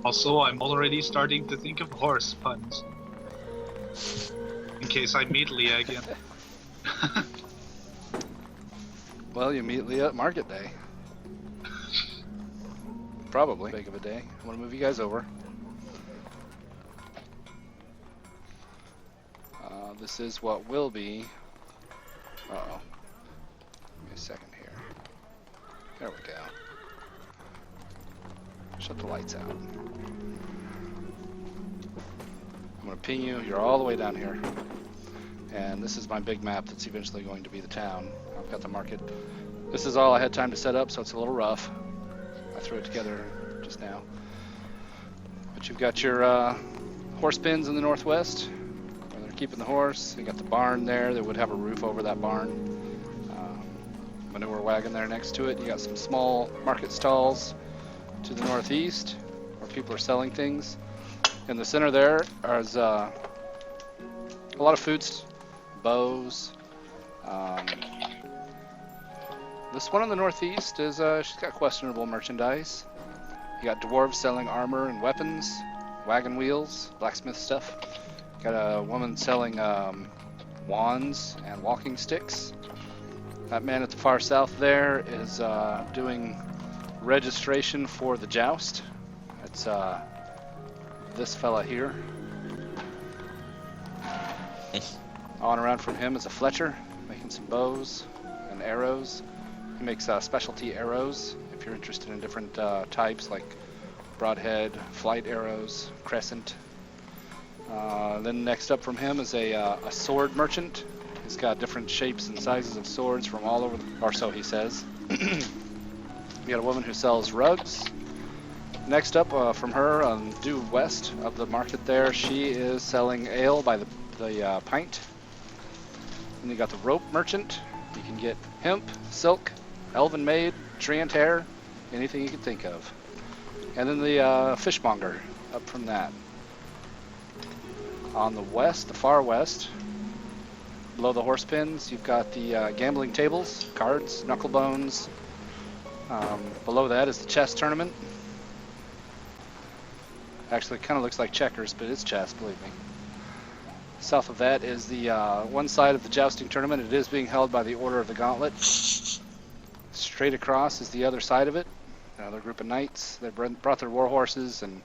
Also, I'm already starting to think of horse puns. In case I meet Leah again. Well, you meet Leah at market day. Probably. Big of a day. I'm gonna move you guys over. This is what will be. Uh-oh. Give me a second here. There we go. Shut the lights out. I'm gonna ping you. You're all the way down here. And this is my big map that's eventually going to be the town. I've got the market. This is all I had time to set up, so it's a little rough. I threw it together just now. But you've got your horse pens in the northwest, where they're keeping the horse. You got the barn there. They would have a roof over that barn. Manure wagon there next to it. You got some small market stalls to the northeast, where people are selling things. In the center there is a lot of foods, bows. This one in the northeast is she's got questionable merchandise. You got dwarves selling armor and weapons, wagon wheels, blacksmith stuff. Got a woman selling wands and walking sticks. That man at the far south there is doing registration for the joust. It's this fella here. On around from him is a Fletcher, making some bows and arrows. He makes specialty arrows, if you're interested in different types, like broadhead, flight arrows, crescent. Then next up from him is a sword merchant. He's got different shapes and sizes of swords from all over, or so he says. We got a woman who sells rugs. Next up from her, due west of the market there, she is selling ale by the pint. And you got the rope merchant. You can get hemp, silk, elven maid, treant hair, anything you can think of. And then the fishmonger up from that. On the west, the far west, below the horse pins, you've got the gambling tables, cards, knucklebones. Below that is the chess tournament. Actually, it kind of looks like checkers, but it's chess, believe me. South of that is the one side of the jousting tournament. It is being held by the Order of the Gauntlet. Straight across is the other side of it. Another group of knights. They brought their war horses and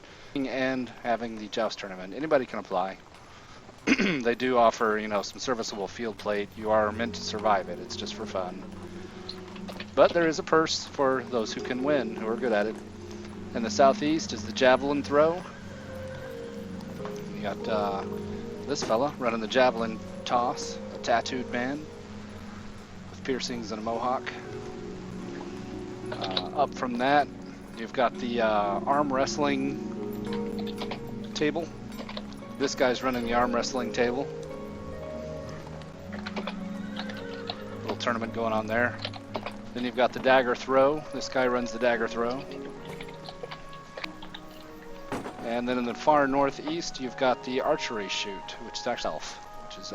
having the joust tournament. Anybody can apply. They do offer, some serviceable field plate. You are meant to survive it. It's just for fun. But there is a purse for those who can win, who are good at it. In the southeast is the javelin throw. You got this fella running the javelin toss, a tattooed man with piercings and a mohawk. Up from that, you've got the arm wrestling table. This guy's running the arm wrestling table. Little tournament going on there. Then you've got the dagger throw. This guy runs the dagger throw. And then in the far northeast, you've got the archery shoot, which is actually which is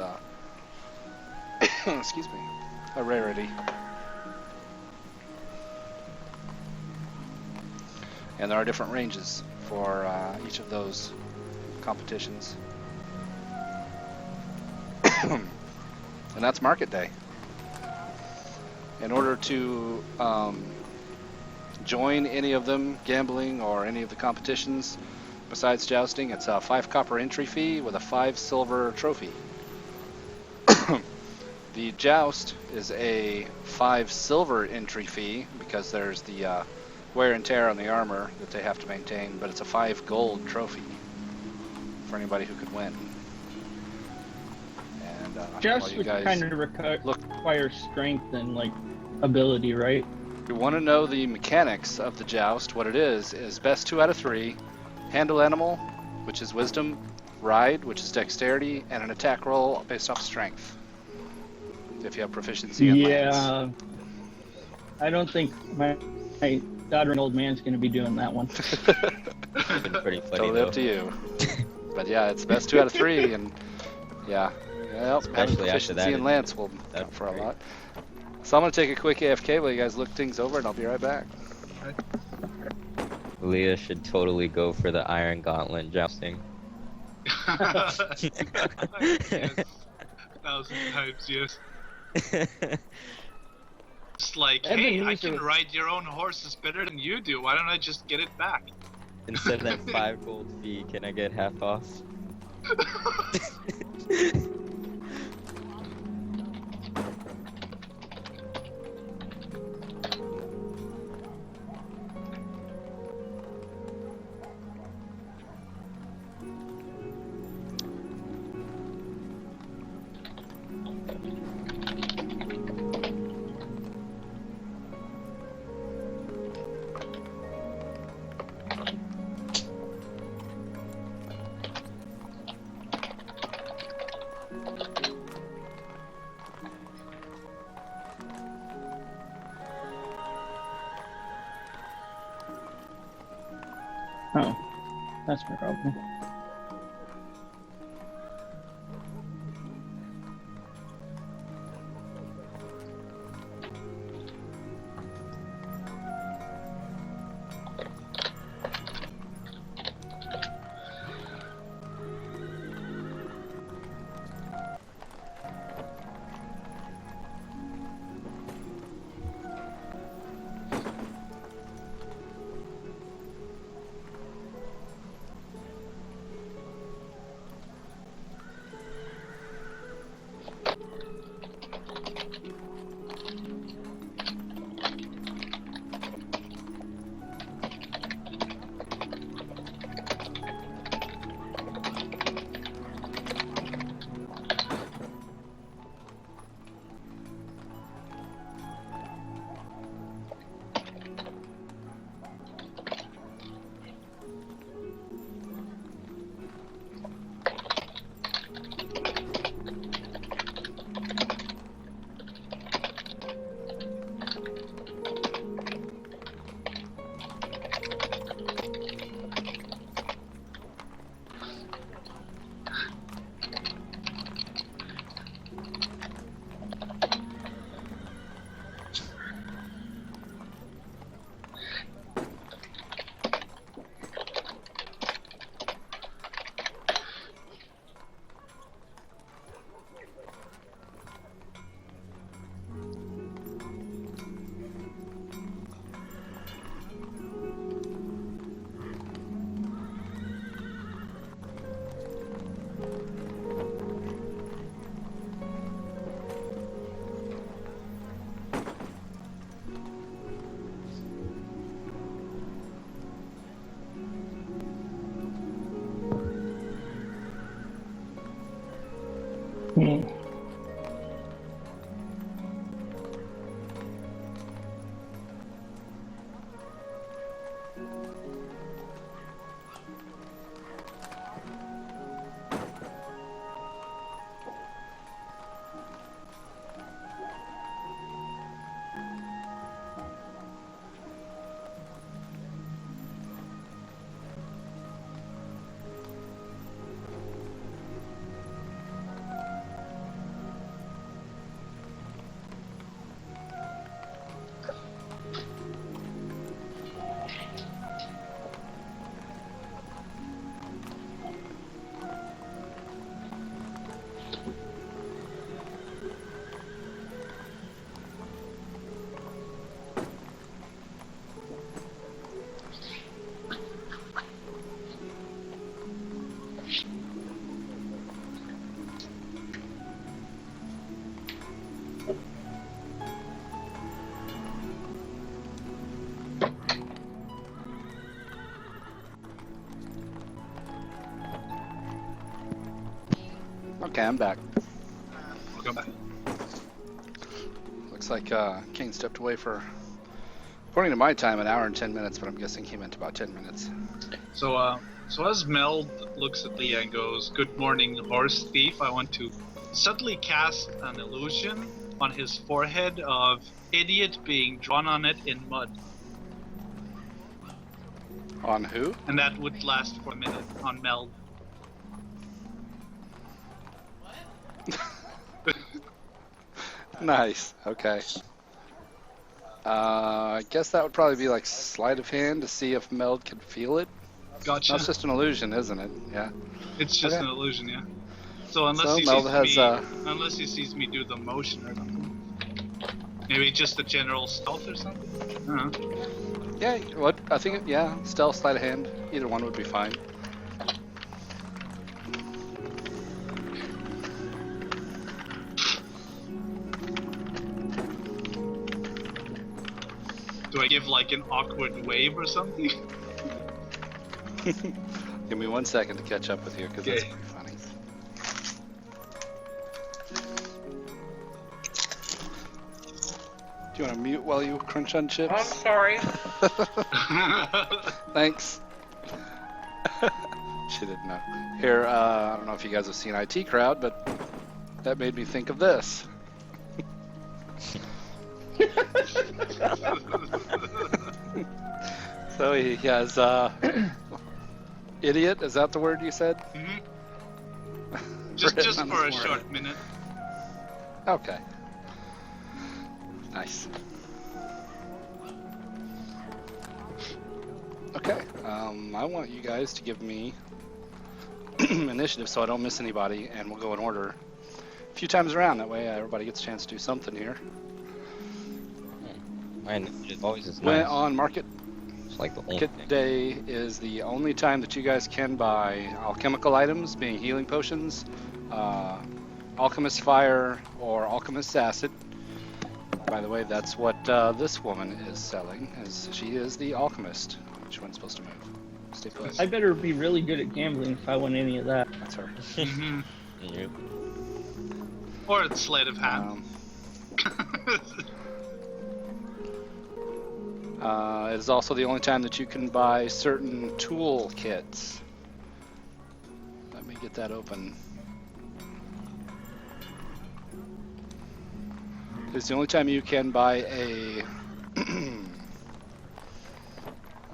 excuse me, a rarity. And there are different ranges for each of those competitions. And that's market day. In order to join any of them, gambling or any of the competitions, besides jousting, it's a 5 copper entry fee with a 5 silver trophy. The joust is a 5 silver entry fee because there's the wear and tear on the armor that they have to maintain, but it's a 5 gold trophy for anybody who could win. And Joust would kind of require strength and ability, right? If you want to know the mechanics of the joust, what it is best 2 out of 3, handle animal, which is wisdom, ride, which is dexterity, and an attack roll based off strength. If you have proficiency in lance. I don't think my daughter and old man's going to be doing that one. Been pretty funny, Totally up to you. But yeah, it's best 2 out of 3, and yeah, having proficiency in lance will count for a lot. So I'm going to take a quick AFK while you guys look things over, and I'll be right back. Leah should totally go for the Iron Gauntlet jousting. Yes. 1,000 times yes. It's like, hey, I can ride your own horses better than you do. Why don't I just get it back? Instead of that 5 gold fee, can I get half off? Oh, that's my problem. Okay, I'm back. Welcome back. Looks like Kane stepped away for, according to my time, 1 hour and 10 minutes, but I'm guessing he meant about 10 minutes. So as Meld looks at Leah and goes, "Good morning, horse thief," I want to subtly cast an illusion on his forehead of idiot being drawn on it in mud. On who? And that would last for a minute on Meld. Nice. Okay. I guess that would probably be like sleight of hand to see if Meld can feel it. Gotcha. That's just an illusion, isn't it? Yeah. It's just Okay. an illusion, yeah. So unless So he Meld sees has, me, unless he sees me do the motion or something, maybe just a general stealth or something. I don't know. Yeah. What? I think. Yeah. Stealth, sleight of hand. Either one would be fine. Do I give like an awkward wave or something? Give me 1 second to catch up with you, because that's Okay. pretty funny. Do you want to mute while you crunch on chips? sorry. Thanks. She didn't know. Here, I don't know if you guys have seen IT Crowd, but that made me think of this. So he has, idiot, is that the word you said? Mhm. Just Written on for a his forehead. short minute. Okay. Nice. Okay, I want you guys to give me initiative so I don't miss anybody, and we'll go in order a few times around. That way everybody gets a chance to do something here. My initiative always is When nice. on Market It's like the only Kit thing. Day is the only time that you guys can buy alchemical items, being healing potions, Alchemist Fire, or Alchemist Acid. By the way, that's what this woman is selling, as she is the alchemist. Which one's supposed to move? Stay put. I better be really good at gambling if I win any of that. That's her. Mhm. Yep. Or it's sleight of hand. It is also the only time that you can buy certain tool kits. Let me get that open. It's the only time you can buy a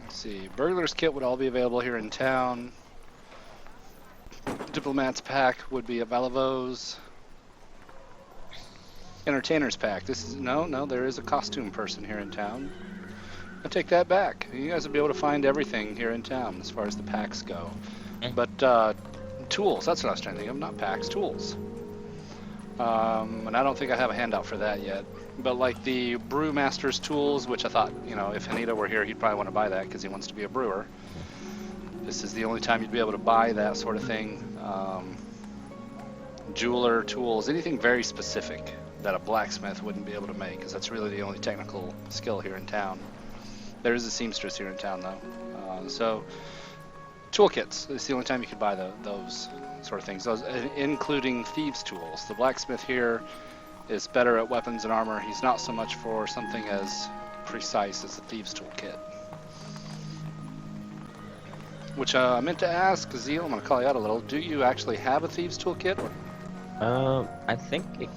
let's see, burglar's kit would all be available here in town. Diplomat's pack would be at Valavo's. Entertainer's pack. This is no, there is a costume person here in town. I take that back. You guys will be able to find everything here in town as far as the packs go. But tools, that's what I was trying to think of, not packs, tools. And I don't think I have a handout for that yet. But like the Brewmaster's tools, which I thought, if Anita were here, he'd probably want to buy that because he wants to be a brewer. This is the only time you'd be able to buy that sort of thing. Jeweler tools, anything very specific that a blacksmith wouldn't be able to make, because that's really the only technical skill here in town. There is a seamstress here in town, though. So, toolkits. It's the only time you can buy those sort of things. Those, including thieves' tools. The blacksmith here is better at weapons and armor. He's not so much for something as precise as the thieves' toolkit. Which I meant to ask, Zeal, I'm going to call you out a little. Do you actually have a thieves' toolkit? I think it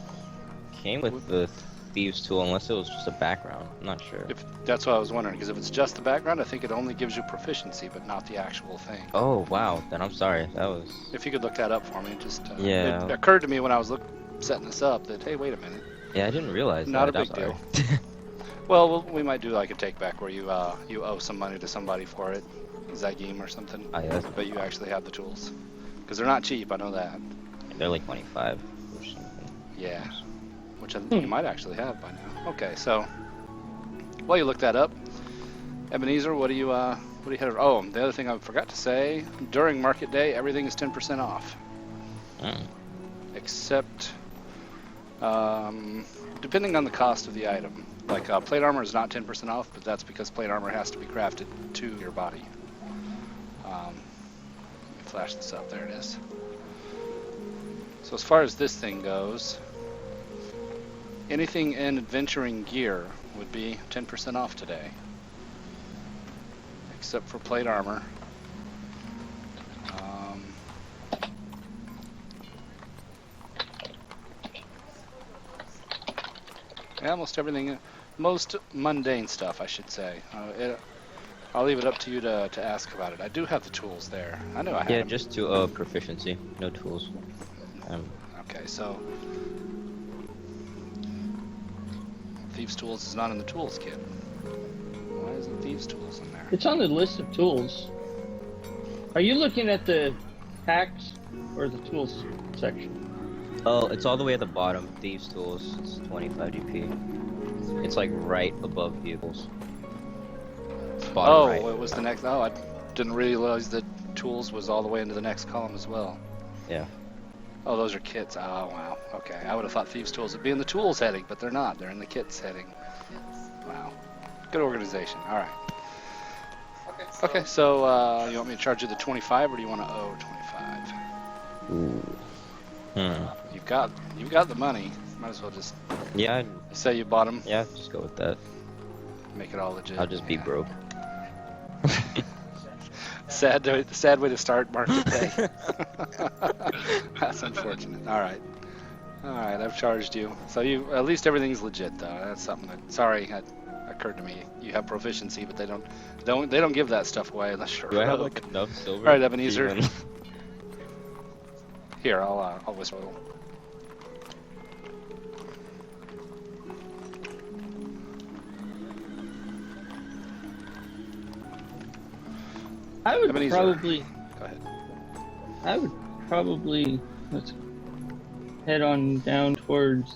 came with the thieves tool, unless it was just a background. I'm not sure. If that's what I was wondering, because if it's just the background, I think it only gives you proficiency, but not the actual thing. Oh wow, then I'm sorry. That was. If you could look that up for me, just Yeah. It occurred to me when I was setting this up that hey, wait a minute. Yeah, I didn't realize Not that. a I'm big sorry. Well, we might do like a take back where you owe some money to somebody for it, Zagim or something. Oh, yeah, that's- But you actually have the tools, because they're not cheap. I know that. They're like 25 or something. Yeah, which I think you might actually have by now. Okay, so while you look that up, Ebenezer, what do you have? Oh, the other thing I forgot to say: during market day, everything is 10% off, except depending on the cost of the item. Like plate armor is not 10% off, but that's because plate armor has to be crafted to your body. Let me flash this up. There it is. So as far as this thing goes, anything in adventuring gear would be 10% off today. Except for plate armor. Yeah, almost everything, most mundane stuff, I should say. I'll leave it up to you to ask about it. I do have the tools there. I know I have Yeah, them. just to proficiency, no tools. Okay, so Thieves' Tools is not in the tools kit. Why isn't Thieves' Tools in there? It's on the list of tools. Are you looking at the packs or the tools section? Oh, it's all the way at the bottom. Thieves' Tools. It's 25 DP. It's like right above vehicles. Bottom Oh, right. it was the next. Oh, I didn't realize that tools was all the way into the next column as well. Yeah. Oh, those are kits. Oh, wow. Okay, I would have thought Thieves' Tools would be in the tools heading, but they're not. They're in the kits heading. Wow. Good organization. All right. Okay, so you want me to charge you the 25, or do you want to owe 25? Ooh. You've got the money. Might as well just Yeah, say you bought them. yeah, just go with that. Make it all legit. I'll just be Yeah. broke. Sad way to start market day. That's unfortunate. All right, I've charged you. So you at least everything's legit though. That's something that that occurred to me. You have proficiency, but they don't give that stuff away unless you're Do I have rogue. like enough silver? All right, Ebenezer. Even- Here, I'll whisper. I would Ebenezer. probably. Go ahead. I would probably let's head on down towards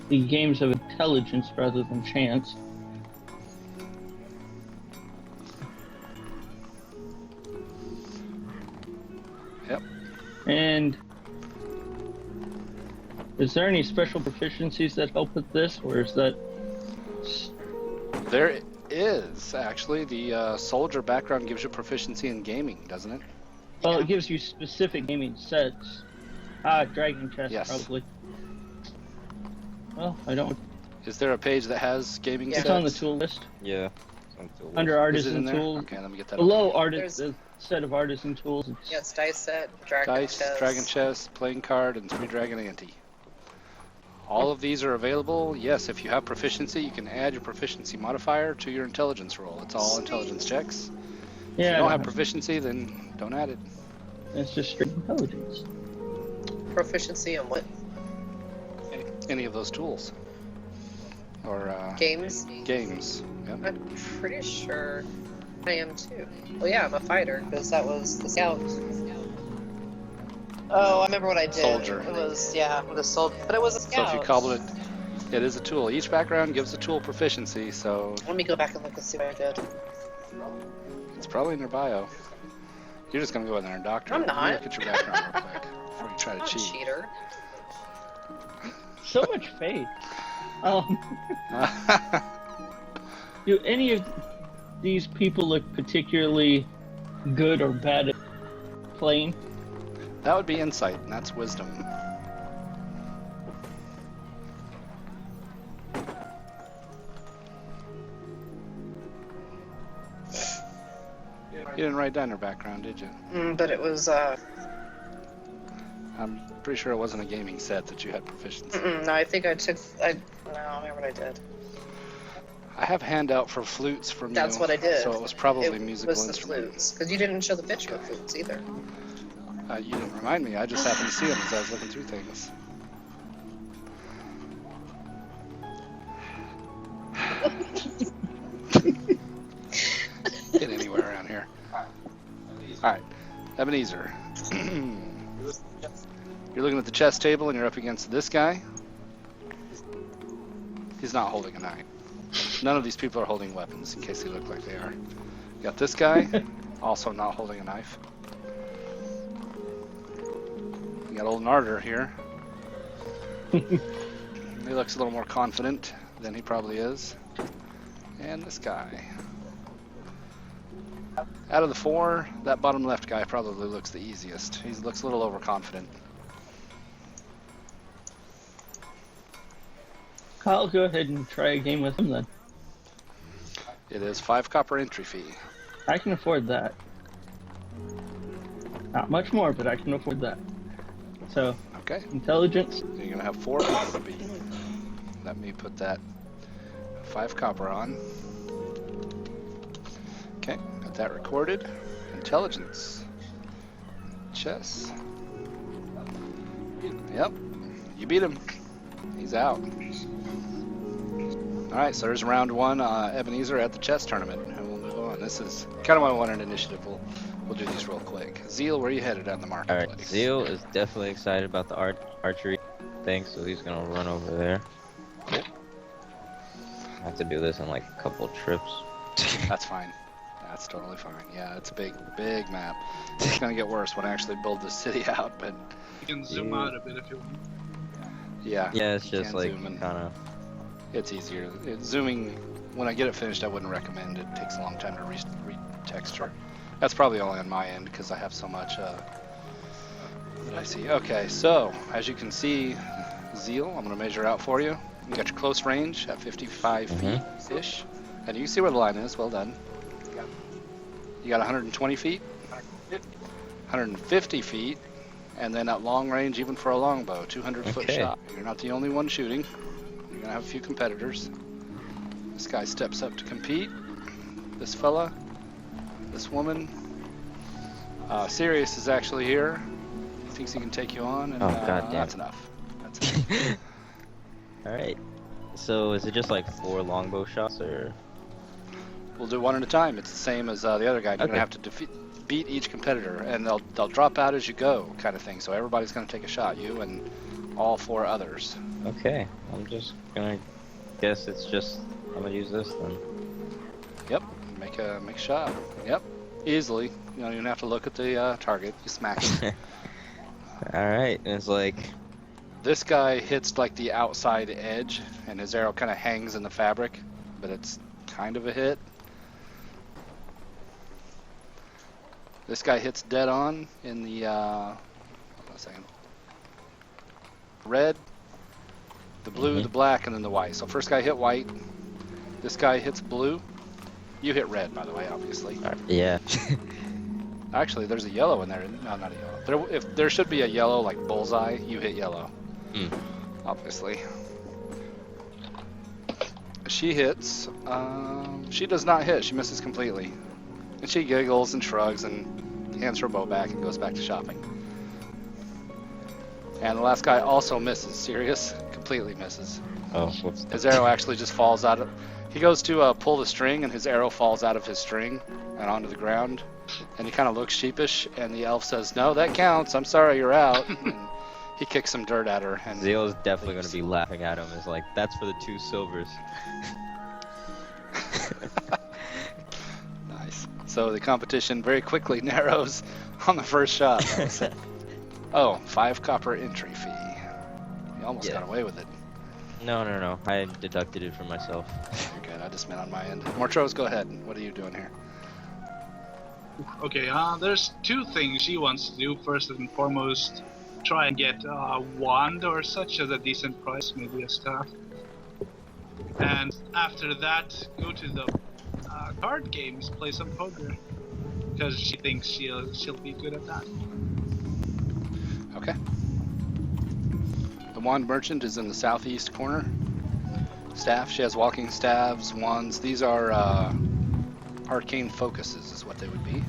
the games of intelligence rather than chance. Yep. And is there any special proficiencies that help with this, or is that There is actually the soldier background gives you proficiency in gaming, doesn't it? well, it gives you specific gaming sets. Dragon chest Yes. probably. Well, I don't. Is there a page that has gaming Yeah. It's sets? on the tool list Yeah. Some tools. under Is it in artisan there? tools. Okay, let me get that. Below open. artist, the set of artisan tools. It's, Yeah, it's dice set, dragon Dice, chest. dragon chest, playing card, and 3 dragon ante. All of these are available. Yes, if you have proficiency, you can add your proficiency modifier to your intelligence roll. It's all intelligence checks. If yeah, you don't have proficiency, then don't add it. it's just straight intelligence. Proficiency in what? Any of those tools. Or Games? games. Yep. I'm pretty sure I am too. Well, yeah, I'm a fighter because that was the scout. Oh, I remember what I did. Soldier. It was the soldier, but it was a So scout. if you cobble it, it is a tool. Each background gives a tool proficiency, so Let me go back and look and see what I did. it's probably in your bio. You're just gonna go in there and doctor. I'm it. Let me not. Look at your background real quick before you try I'm to not a cheat. cheater. So much faith. Do any of these people look particularly good or bad at playing? That would be insight, and that's wisdom. You didn't write down her background, did you? But it was I'm pretty sure it wasn't a gaming set that you had proficiency. no, I think I took. No, I remember what I did. I have a handout for flutes from you. That's what I did. So it was probably It musical was the instruments. flutes because you didn't show the picture of flutes either. You didn't remind me. I just happened to see them as I was looking through things. Get anywhere around here. Alright, Ebenezer. You're looking at the chess table and you're up against this guy. He's not holding a knife. None of these people are holding weapons in case they look like they are. You got this guy, also not holding a knife. You got old Narder here. He looks a little more confident than he probably is. And this guy. Out of the 4, that bottom left guy probably looks the easiest. He looks a little overconfident. I'll go ahead and try a game with him then. It is 5 copper entry fee. I can afford that. Not much more, but I can afford that. So, Okay. intelligence. You're gonna have 4 copper fee. Let me put that 5 copper on. Okay, got that recorded. Intelligence. Chess. Yep, you beat him. He's out. Alright, so there's round 1, Ebenezer at the chess tournament. And we'll move on. This is kind of why I wanted initiative. We'll do these real quick. Zeal, where are you headed on the marketplace? Alright, Zeal is definitely excited about the archery thing, so he's gonna run over there. Cool. I have to do this in like a couple trips. That's fine. That's totally fine. Yeah, it's a big map. It's gonna get worse when I actually build the city out, but You can zoom out a bit if you want. yeah. Yeah, it's you just can like zoom in. kind of. It's easier. Zooming, when I get it finished, I wouldn't recommend. It takes a long time to retexture. That's probably only on my end because I have so much that I see. Okay, so as you can see, Zeal, I'm gonna measure out for you. You got your close range at 55 feet-ish. And you can see where the line is. Well done. You got 120 feet, 150 feet, and then at long range, even for a longbow, 200-foot Okay. shot. You're not the only one shooting. You're gonna have a few competitors. This guy steps up to compete. This fella, this woman. Sirius is actually here. He thinks he can take you on, and Oh, goddamn. that's enough. That's enough. Alright. So is it just like 4 longbow shots or? We'll do one at a time. It's the same as the other guy. You're Okay. gonna have to beat each competitor, and they'll drop out as you go, kind of thing. So everybody's gonna take a shot. You and all 4 others. Okay, I'm just gonna guess it's just I'm gonna use this then. Yep. Make a shot. Yep. Easily. You don't even have to look at the target. You smack it. Alright, and it's like This guy hits like the outside edge, and his arrow kind of hangs in the fabric, but it's kind of a hit. This guy hits dead on in the hold on a second. Red, the blue, the black, and then the white. So first guy hit white. This guy hits blue. You hit red, by the way, obviously. yeah. Actually, there's a yellow in there. No, not a yellow. There should be a yellow, like bullseye. You hit yellow. Obviously. She hits. She does not hit. She misses completely. And she giggles and shrugs and hands her bow back and goes back to shopping. And the last guy also misses. Sirius completely misses. Oh, whoops. His arrow actually just falls out of... He goes to pull the string, and his arrow falls out of his string and onto the ground. And he kind of looks sheepish, and the elf says, "No, that counts. I'm sorry, you're out." And he kicks some dirt at her. And Zeal is definitely gonna be laughing at him. It's like, that's for the 2 silvers. Nice. So the competition very quickly narrows on the first shot. Oh, 5 copper entry fee. You almost got away with it. No. I deducted it for myself. You're good. I just meant on my end. Mortros, go ahead. What are you doing here? Okay, there's 2 things she wants to do. First and foremost, try and get a wand or such at a decent price, maybe a staff. And after that, go to the card games, play some poker, because she thinks she'll be good at that. Okay. The wand merchant is in the southeast corner. Staff, she has walking staves, wands. These are arcane focuses is what they would be.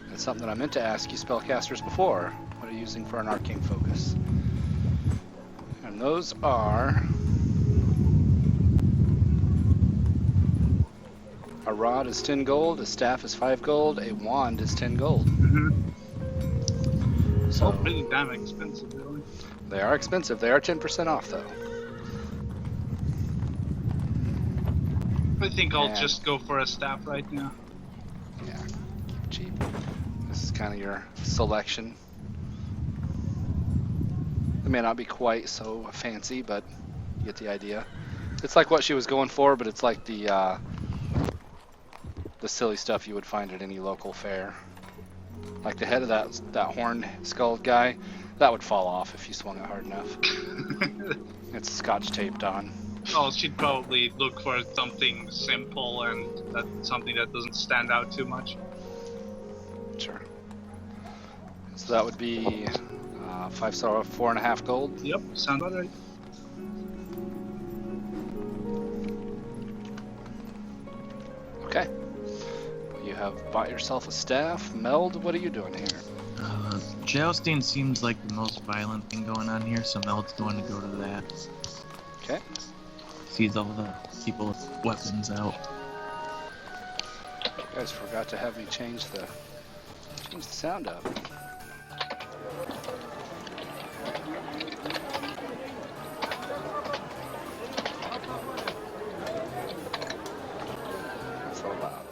That's something that I meant to ask you spellcasters before. What are you using for an arcane focus? And those are... A rod is 10 gold, a staff is 5 gold, a wand is 10 gold. So Pretty damn expensive, really. they are expensive. They are 10% off though. I think I'll Yeah. just go for a staff right now. Yeah, cheap. This is kind of your selection. It may not be quite so fancy, but you get the idea. It's like what she was going for, but it's like the silly stuff you would find at any local fair. Like the head of that horn-skulled guy, that would fall off if you swung it hard enough. It's scotch taped on. Oh, she'd probably look for something simple and something that doesn't stand out too much. Sure. So that would be 5 star, 4.5 gold. Yep, sound about right. Okay. You have bought yourself a staff. Meld, what are you doing here? Jousting seems like the most violent thing going on here, so Meld's going to go to that. Okay. Sees all the people with weapons out. You guys forgot to have me change the sound up. That's so loud.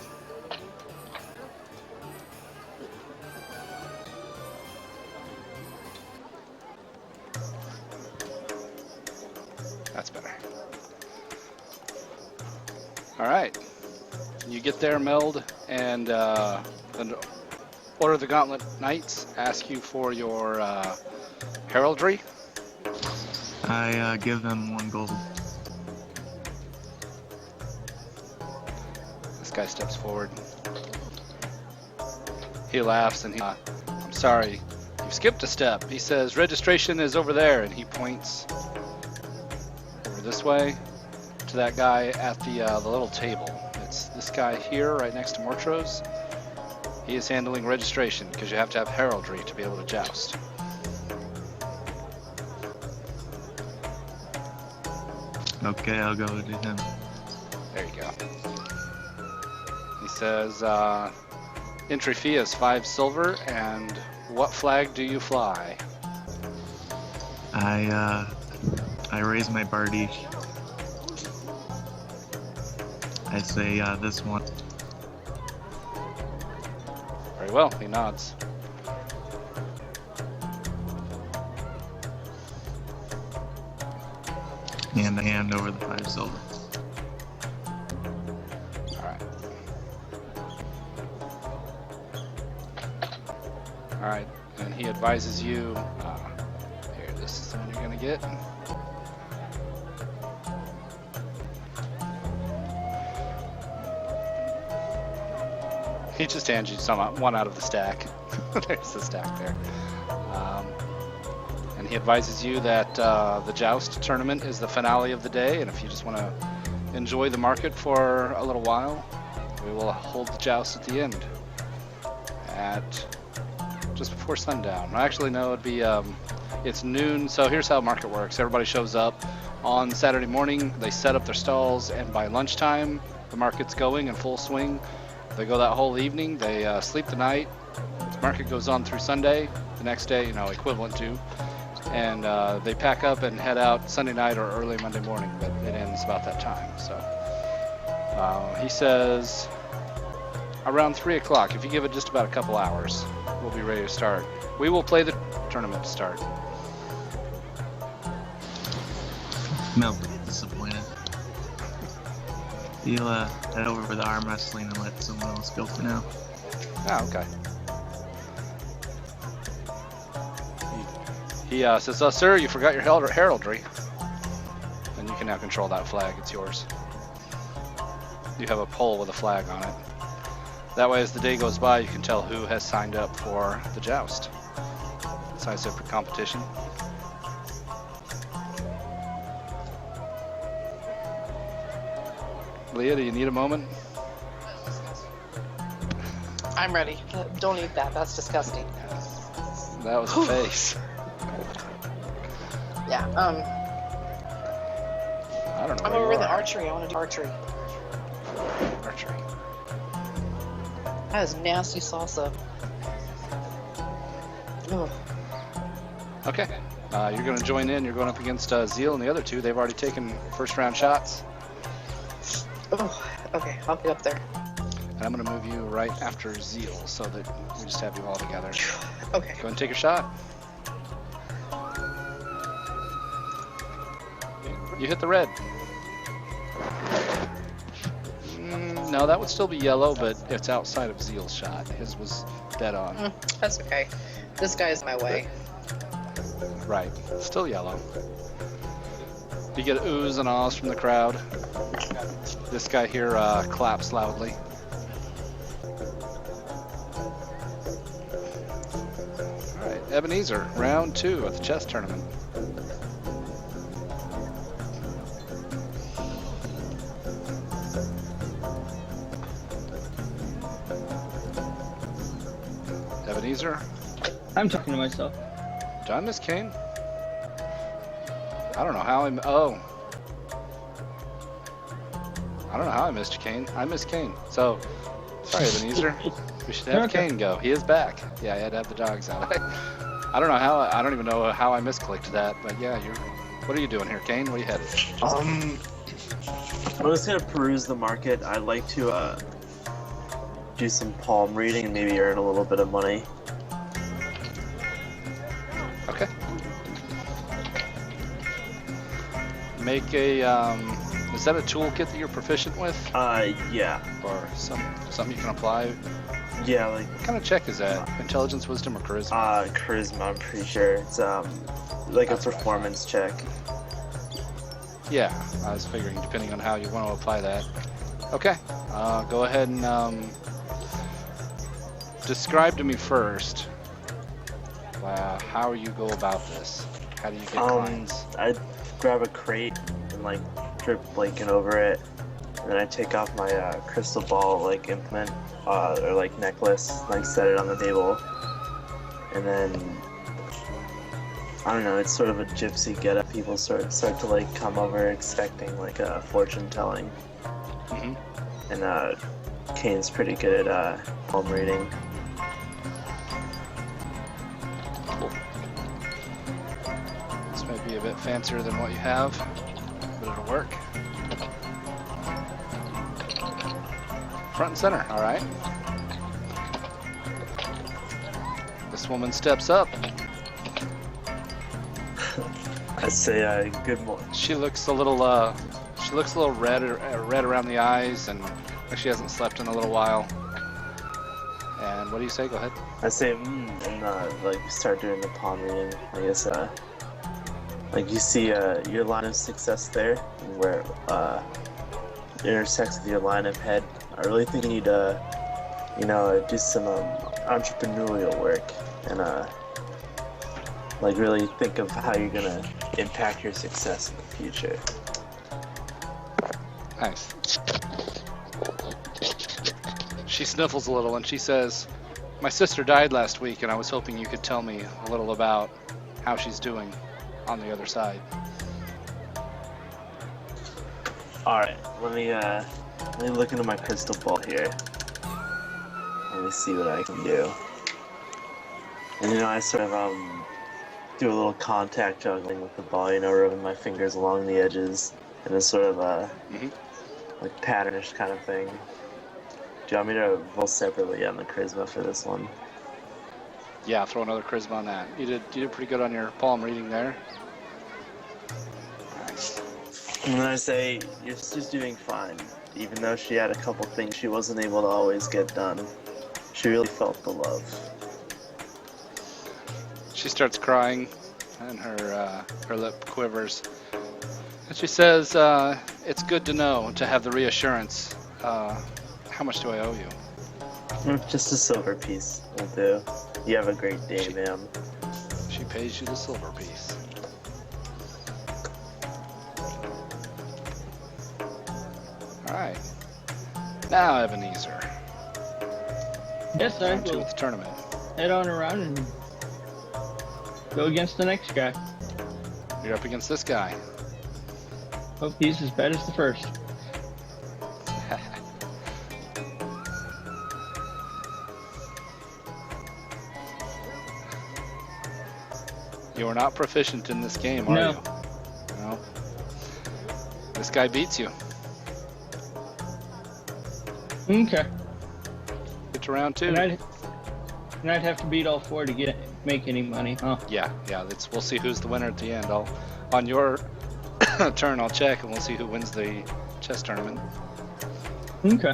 That's better. All right. You get there, Meld, and Order of the Gauntlet Knights ask you for your heraldry. I give them 1 gold. This guy steps forward. He laughs and I'm sorry, you've skipped a step. He says, registration is over there, and he points over this way to that guy at the little table. It's this guy here, right next to Mortros. He is handling registration because you have to have heraldry to be able to joust. Okay, I'll go to him. There you go. He says, entry fee is 5 silver, and what flag do you fly? I raise my bardiche. I say, this one. Very well, he nods. And I hand over the 5 silver. Alright. Alright, and he advises you, here, this is the one you're gonna get. He just hands you one out of the stack. There's the stack there. And he advises you that the Joust tournament is the finale of the day, and if you just want to enjoy the market for a little while, we will hold the Joust at the end at just before sundown. Actually, no, it'd be it's noon. So here's how market works. Everybody shows up on Saturday morning. They set up their stalls, and by lunchtime, the market's going in full swing. They go that whole evening. They sleep the night. The market goes on through Sunday. The next day, equivalent to. And they pack up and head out Sunday night or early Monday morning, but it ends about that time. So he says around 3 o'clock, if you give it just about a couple hours, we'll be ready to start. We will play the tournament to start. Meld is disappointed. He'll head over for the arm wrestling and let someone else go for now. Oh, okay. He says, sir, you forgot your heraldry. And you can now control that flag. It's yours. You have a pole with a flag on it. That way, as the day goes by, you can tell who has signed up for the joust. Signs up for competition. Leah, do you need a moment? I'm ready. Don't eat that. That's disgusting. That was a face. Yeah. I don't know. I'm where you over the are. archery. I want to do archery. Archery. That is nasty salsa. Ugh. Okay. You're going to join in. You're going up against Zeal and the other two. They've already taken first round shots. Oh, okay. I'll get up there. And I'm going to move you right after Zeal so that we just have you all together. Okay. Go ahead and take your shot. You hit the red. No, that would still be yellow, but it's outside of Zeal's shot. His was dead on. That's okay. This guy's my way. Right. Still yellow. You get oohs and ahs from the crowd. This guy here claps loudly. Alright, Ebenezer, round 2 of the chess tournament. Ebenezer, I'm talking to myself. did I miss Kane? I don't know how I'm. Oh. I don't know how I missed Kane. I missed Kane. So, sorry, Ebenezer. We should have Okay. Kane go. He is back. Yeah, I had to have the dogs out. I don't know how. I don't even know how I misclicked that. But yeah, you're. What are you doing here, Kane? Where are you headed? I'm just gonna peruse the market. I'd like to do some palm reading and maybe earn a little bit of money. Okay. Make a. Is that a toolkit that you're proficient with, Yeah. or something you can apply? Yeah, like, What kind of check is that? Intelligence, wisdom, or charisma? charisma, I'm pretty sure. It's, like a That's right. performance check. Yeah, I was figuring, depending on how you want to apply that. Okay, go ahead and describe to me first how you go about this. How do you get clients? I grab a crate and, like, drip blanket over it. And then I take off my crystal ball, like, implement, or, like, necklace, like, set it on the table. And then, I don't know, it's sort of a gypsy getup. People start to, like, come over expecting, like, a fortune telling. hmm And, Kane's pretty good at, palm reading. Cool. This might be a bit fancier than what you have, but it'll work. Front and center, all right. This woman steps up. I say, good morning. She looks a little red around the eyes, and like she hasn't slept in a little while. And what do you say? Go ahead. I say, and, like, start doing the palm reading. I guess, like, you see, your line of success there, and where, it intersects with your line of head. I really think you need to, do some, entrepreneurial work, and, like, really think of how you're gonna impact your success in the future. Nice. She sniffles a little and she says, "My sister died last week, and I was hoping you could tell me a little about how she's doing on the other side." Alright, let me look into my crystal ball here. Let me see what I can do. And I sort of do a little contact juggling with the ball, rubbing my fingers along the edges, and a sort of Mhm. like patternish kind of thing. Do you want me to roll separately on the charisma for this one? Yeah, throw another charisma on that. You did pretty good on your palm reading there. Nice. And then I say, your sister's doing fine, even though she had a couple things she wasn't able to always get done. She really felt the love. She starts crying, and her lip quivers. And she says, "It's good to know, to have the reassurance. How much do I owe you?" Just a silver piece will do. You have a great day, ma'am. She pays you the silver piece. Alright. Now, Ebenezer. Yes, I Round 2 will of the tournament. head on around and go against the next guy. You're up against this guy. Hope he's as bad as the first. You are not proficient in this game, are No. you? No. This guy beats you. Okay. Get to round 2. And I'd have to beat all 4 to make any money, huh? Yeah. We'll see who's the winner at the end. On your turn, I'll check, and we'll see who wins the chess tournament. Okay.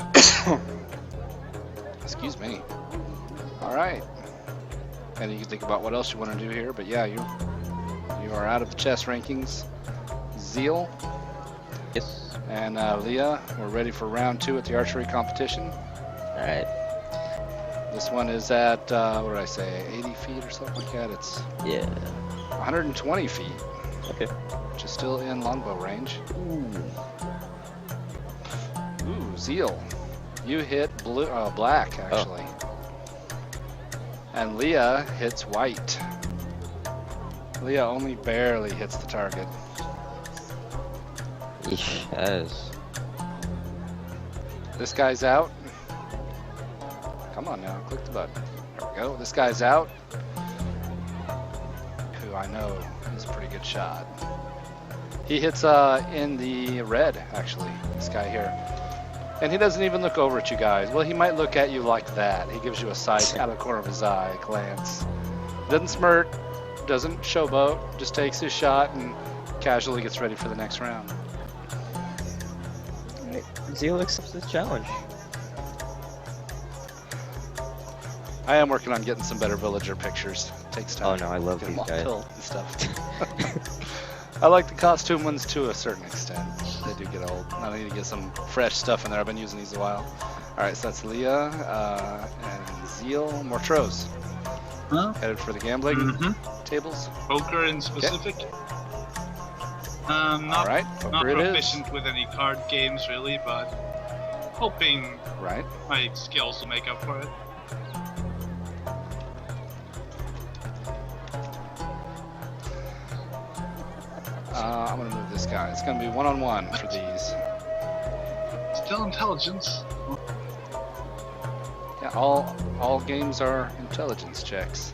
Excuse me. All right. And you can think about what else you want to do here, but yeah, you are out of the chess rankings. Zeal Yes. and Leah. We're ready for round 2 at the archery competition. Alright. This one is at, what did I say, 80 feet or something like that? It's Yeah. 120 feet, Okay. which is still in longbow range. Ooh, Zeal. You hit black, actually. And Leah hits white. Leah only barely hits the target. Yes. This guy's out. Come on now, click the button. There we go. This guy's out. Who I know is a pretty good shot. He hits in the red, actually, this guy here. And he doesn't even look over at you guys. Well, he might look at you like that. He gives you a side out of the corner of his eye glance. Doesn't smirk, doesn't showboat, just takes his shot and casually gets ready for the next round. Alright. Zeal accepts this challenge. I am working on getting some better villager pictures. Takes time. Oh no, I love Get these them all guys. filled and stuff. I like the costume ones to a certain extent. They do get old. I need to get some fresh stuff in there. I've been using these a while. Alright, so that's Leah and Zeal. Mortros. Huh? Headed for the gambling Mm-hmm. tables. Poker in specific. Not Alright, not poker it is. proficient with any card games really, but hoping Right. my skills will make up for it. I'm gonna move this guy. It's gonna be one-on-one for these. Still intelligence. Yeah, all games are intelligence checks.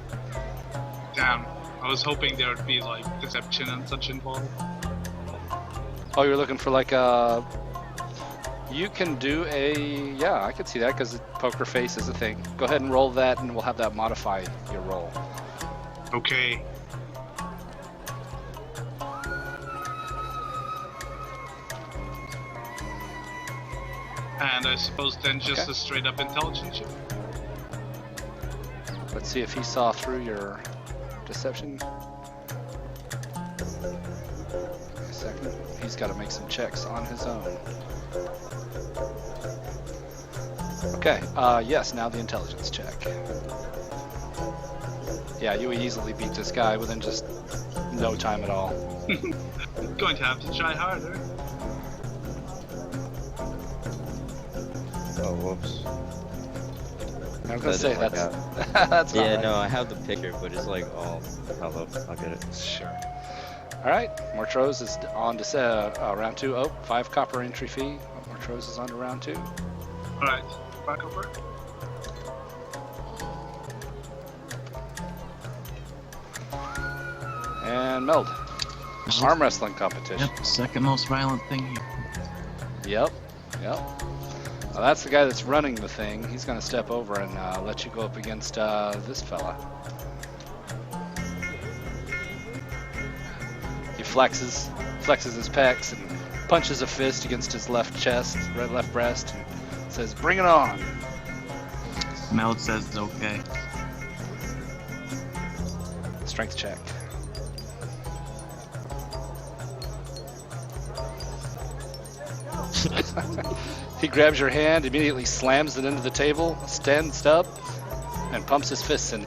Damn. I was hoping there would be like deception and such involved. Oh, you're looking for like a... You can do a... Yeah, I could see that because poker face is a thing. Go ahead and roll that and we'll have that modify your roll. Okay. And I suppose then just Okay. a straight up intelligence check. Let's see if he saw through your deception. A second. He's got to make some checks on his own. Okay, yes, now the intelligence check. Yeah, you easily beat this guy within just no time at all. Going to have to try harder. Oh, whoops. I was gonna That say, didn't work that's, that's not Yeah, right. no, I have the picture, but it's like, oh, I'll get it. Sure. Alright, Mortros is on to round 2. Oh, 5 copper entry fee. Mortros is on to round 2. Alright, back over. And Meld. Arm wrestling competition. Yep, second most violent thing here. Yep. Well, that's the guy that's running the thing. He's going to step over and let you go up against this fella. He flexes his pecs and punches a fist against his left chest, left breast, and says, "Bring it on." Meld says it's okay. Strength check. He grabs your hand, immediately slams it into the table, stands up, and pumps his fists in.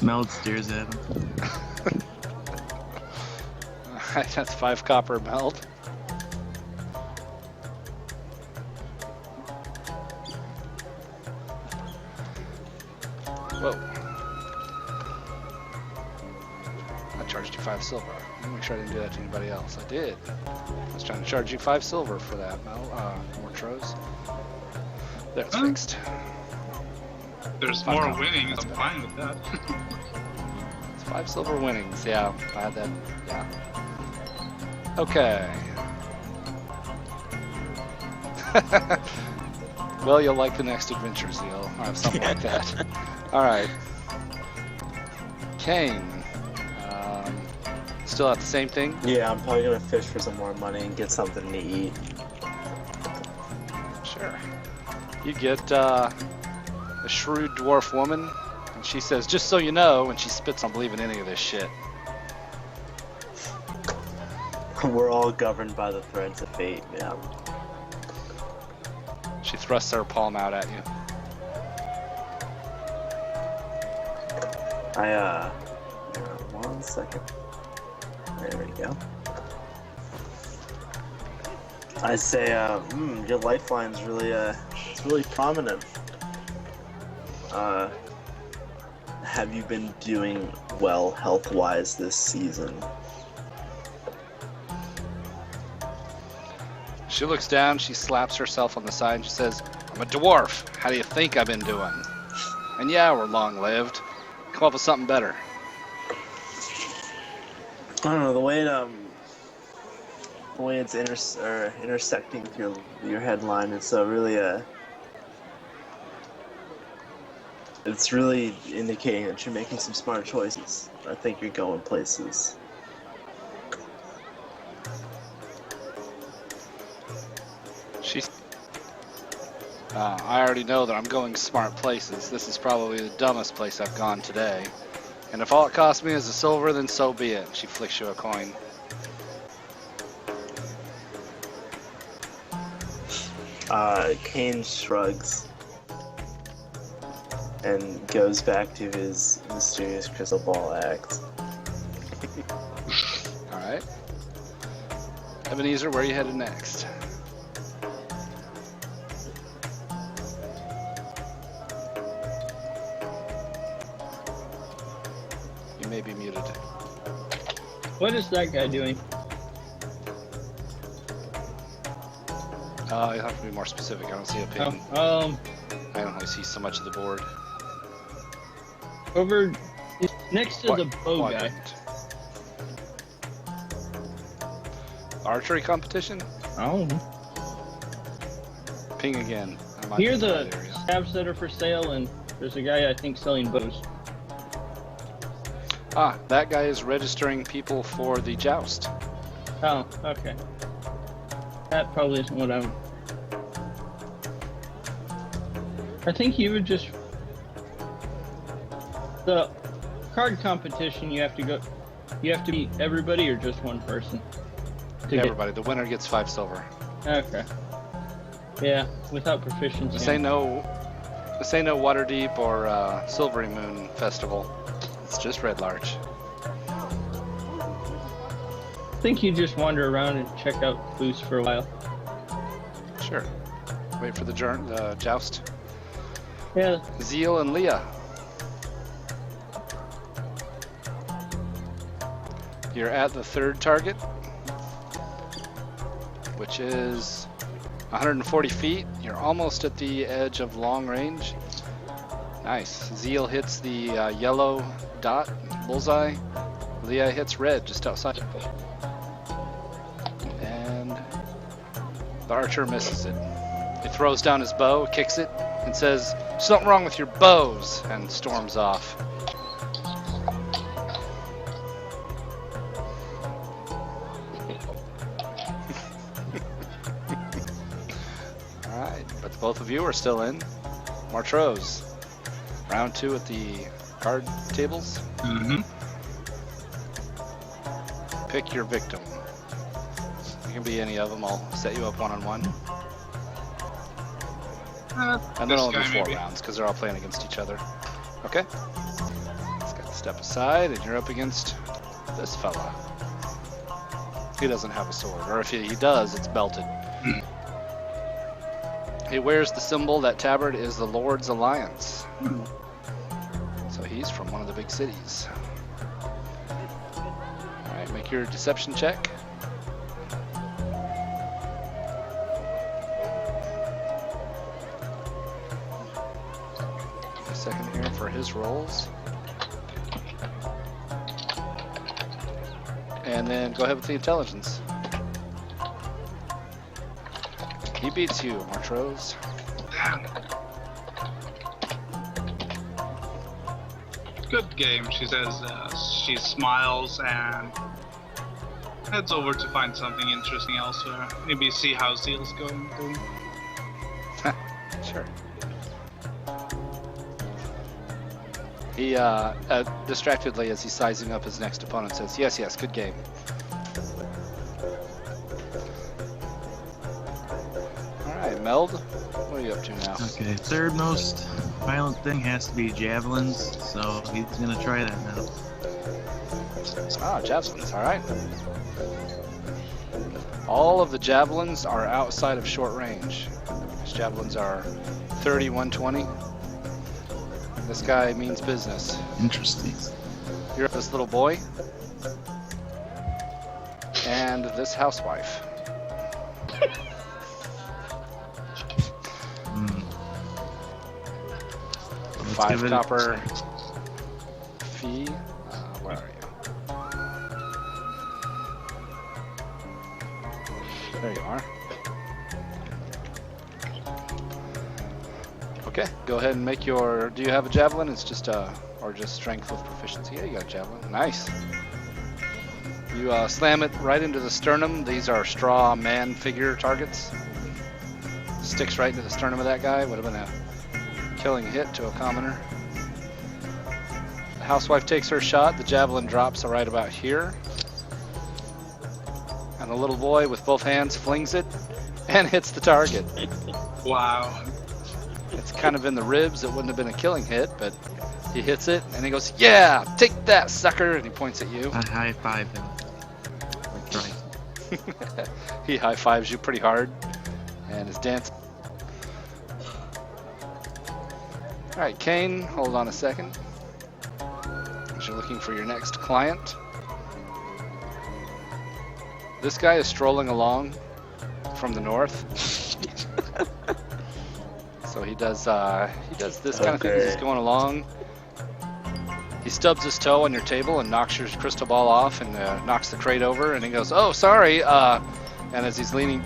Meld stares at him. That's 5 copper, Meld. Whoa. I charged you 5 silver. Let me make sure I didn't do that to anybody else. I did. I was trying to charge you 5 silver for that, Mortros. There, it's fixed. There's Fine, more no, winnings, that's I'm better. fine with that. It's 5 silver winnings. Yeah, I had that. Yeah. Okay. Well, you'll like the next adventure, Zeal. Or something like that. Alright. Kane. Still at the same thing? Yeah, I'm probably gonna fish for some more money and get something to eat. Sure. You get a shrewd dwarf woman, and she says, "Just so you know," and she spits on believing any of this shit. We're all governed by the threads of fate, yeah. She thrusts her palm out at you. One second. There we go. I say, your lifeline's really, it's really prominent. Have you been doing well health-wise this season? She looks down, she slaps herself on the side, and she says, I'm a dwarf. How do you think I've been doing? And yeah, we're long-lived. Come up with something better. I don't know, the way it's intersecting with your headline, it's it's really indicating that you're making some smart choices. I think you're going places. I already know that I'm going smart places. This is probably the dumbest place I've gone today. And if all it costs me is a silver, then so be it. She flicks you a coin. Kane shrugs and goes back to his mysterious crystal ball act. Alright. Ebenezer, where are you headed next? You may be muted. What is that guy doing? You have to be more specific. I don't see a ping. Oh, I don't really see so much of the board. over next to the bow guy. Quadrant. Archery competition? Oh. Ping again. I might Here be are in the that area. stabs that are for sale, and there's a guy I think selling bows. Ah, that guy is registering people for the joust. Oh, okay. That probably isn't what I'm. I think you would just. The card competition, you have to go. You have to beat everybody or just one person. to Everybody. The winner gets 5 silver. Get... Okay. Yeah, without proficiency. This ain't no Waterdeep or Silvery Moon Festival. It's just Red Larch. I think you just wander around and check out booths for a while. Sure. Wait for the joust. Yeah. Zeal and Leah. You're at the 3rd target, which is 140 feet. You're almost at the edge of long range. Nice. Zeal hits the yellow dot, bullseye. Leah hits red just outside. And the archer misses it. He throws down his bow, kicks it, and says, "Something wrong with your bows," and storms off. Alright, but both of you are still in. Martrose. Round 2 at the card tables. Mm-hmm. Pick your victim. You can be any of them. I'll set you up one-on-one. And then This I'll do guy 4 maybe. rounds because they're all playing against each other. Okay? Just gotta step aside, and you're up against this fella. He doesn't have a sword, or if he does, it's belted. He wears the symbol. That tabard is the Lord's Alliance. So he's from one of the big cities. Alright, make your deception check. A second here for his rolls. And then go ahead with the intelligence. He beats you, Martrose. Good game, she says. She smiles and heads over to find something interesting elsewhere. Maybe see how Zeal's going. Sure. He, distractedly, as he's sizing up his next opponent, says, yes, good game. Eld, what are you up to now? Okay, third most violent thing has to be javelins, so he's gonna try that now. Ah, javelins, alright. All of the javelins are outside of short range. These javelins are 30, 120. This guy means business. Interesting. You're this little boy and this housewife. Let's 5 give it a copper try. fee. Where are you? There you are. Okay, go ahead and make your. Do you have a javelin? It's just or just strength with proficiency. Yeah, you got a javelin. Nice. You slam it right into the sternum. These are straw man figure targets. Sticks right into the sternum of that guy. Would have been a killing hit to a commoner. The housewife takes her shot. The javelin drops right about here. And the little boy with both hands flings it and hits the target. Wow. It's kind of in the ribs. It wouldn't have been a killing hit, but he hits it and he goes, "Yeah, take that, sucker!" And he points at you. I high five him. Like right. He high fives you pretty hard and is dancing. Alright, Kane, hold on a second. As you're looking for your next client. This guy is strolling along from the north. So he does this kind of thing as he's going along. He stubs his toe on your table and knocks your crystal ball off and knocks the crate over, and he goes, "Oh, sorry." And as he's leaning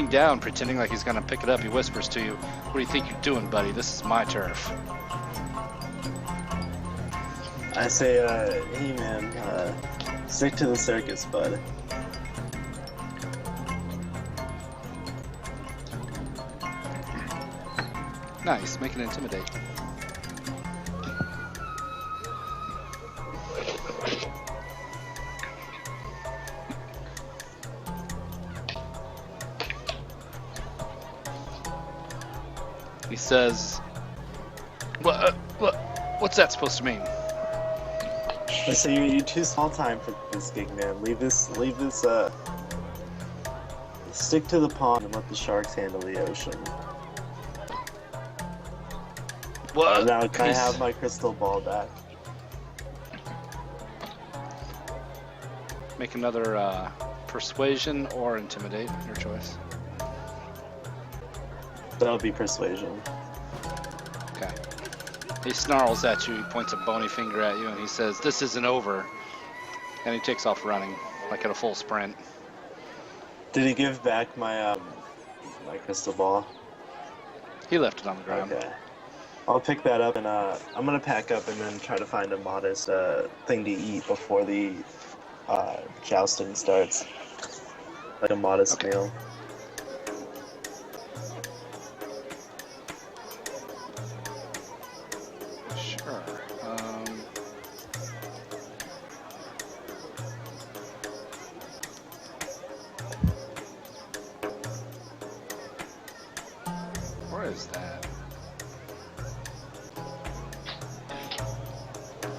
down, pretending like he's gonna pick it up, he whispers to you, "What do you think you're doing, buddy? This is my turf." I say, hey man, stick to the circus, bud. Nice, make it intimidate. He says, what's that supposed to mean? I say, you're too small time for this gig, man. Leave this, stick to the pond and let the sharks handle the ocean. What? Now, can I have my crystal ball back? Make another persuasion or intimidate, your choice. That would be persuasion. Okay. He snarls at you, he points a bony finger at you, and he says, "This isn't over." And he takes off running, like at a full sprint. Did he give back my my crystal ball? He left it on the ground. Okay. I'll pick that up and I'm gonna pack up and then try to find a modest thing to eat before the jousting starts. Like a modest meal. Sure. Where is that?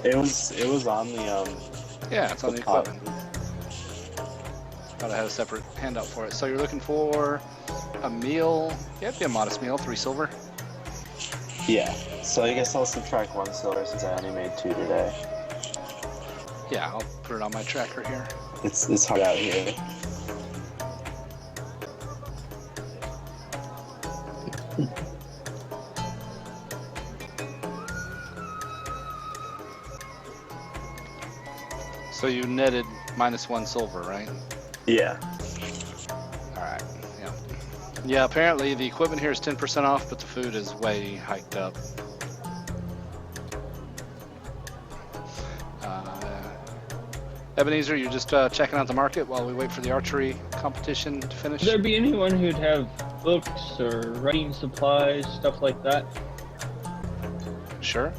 It was on the Yeah, it's on the pot. equipment. Thought I had a separate handout for it. So you're looking for a meal. Yeah, it'd be a modest meal, 3 silver. Yeah. So I guess I'll subtract 1 silver since I only made 2 today. Yeah, I'll put it on my tracker here. It's hard out here. So you netted -1 silver, right? Yeah. Alright, yeah. Yeah, apparently the equipment here is 10% off, but the food is way hiked up. Ebenezer, you're just checking out the market while we wait for the archery competition to finish? Would there be anyone who'd have books or writing supplies, stuff like that? Sure.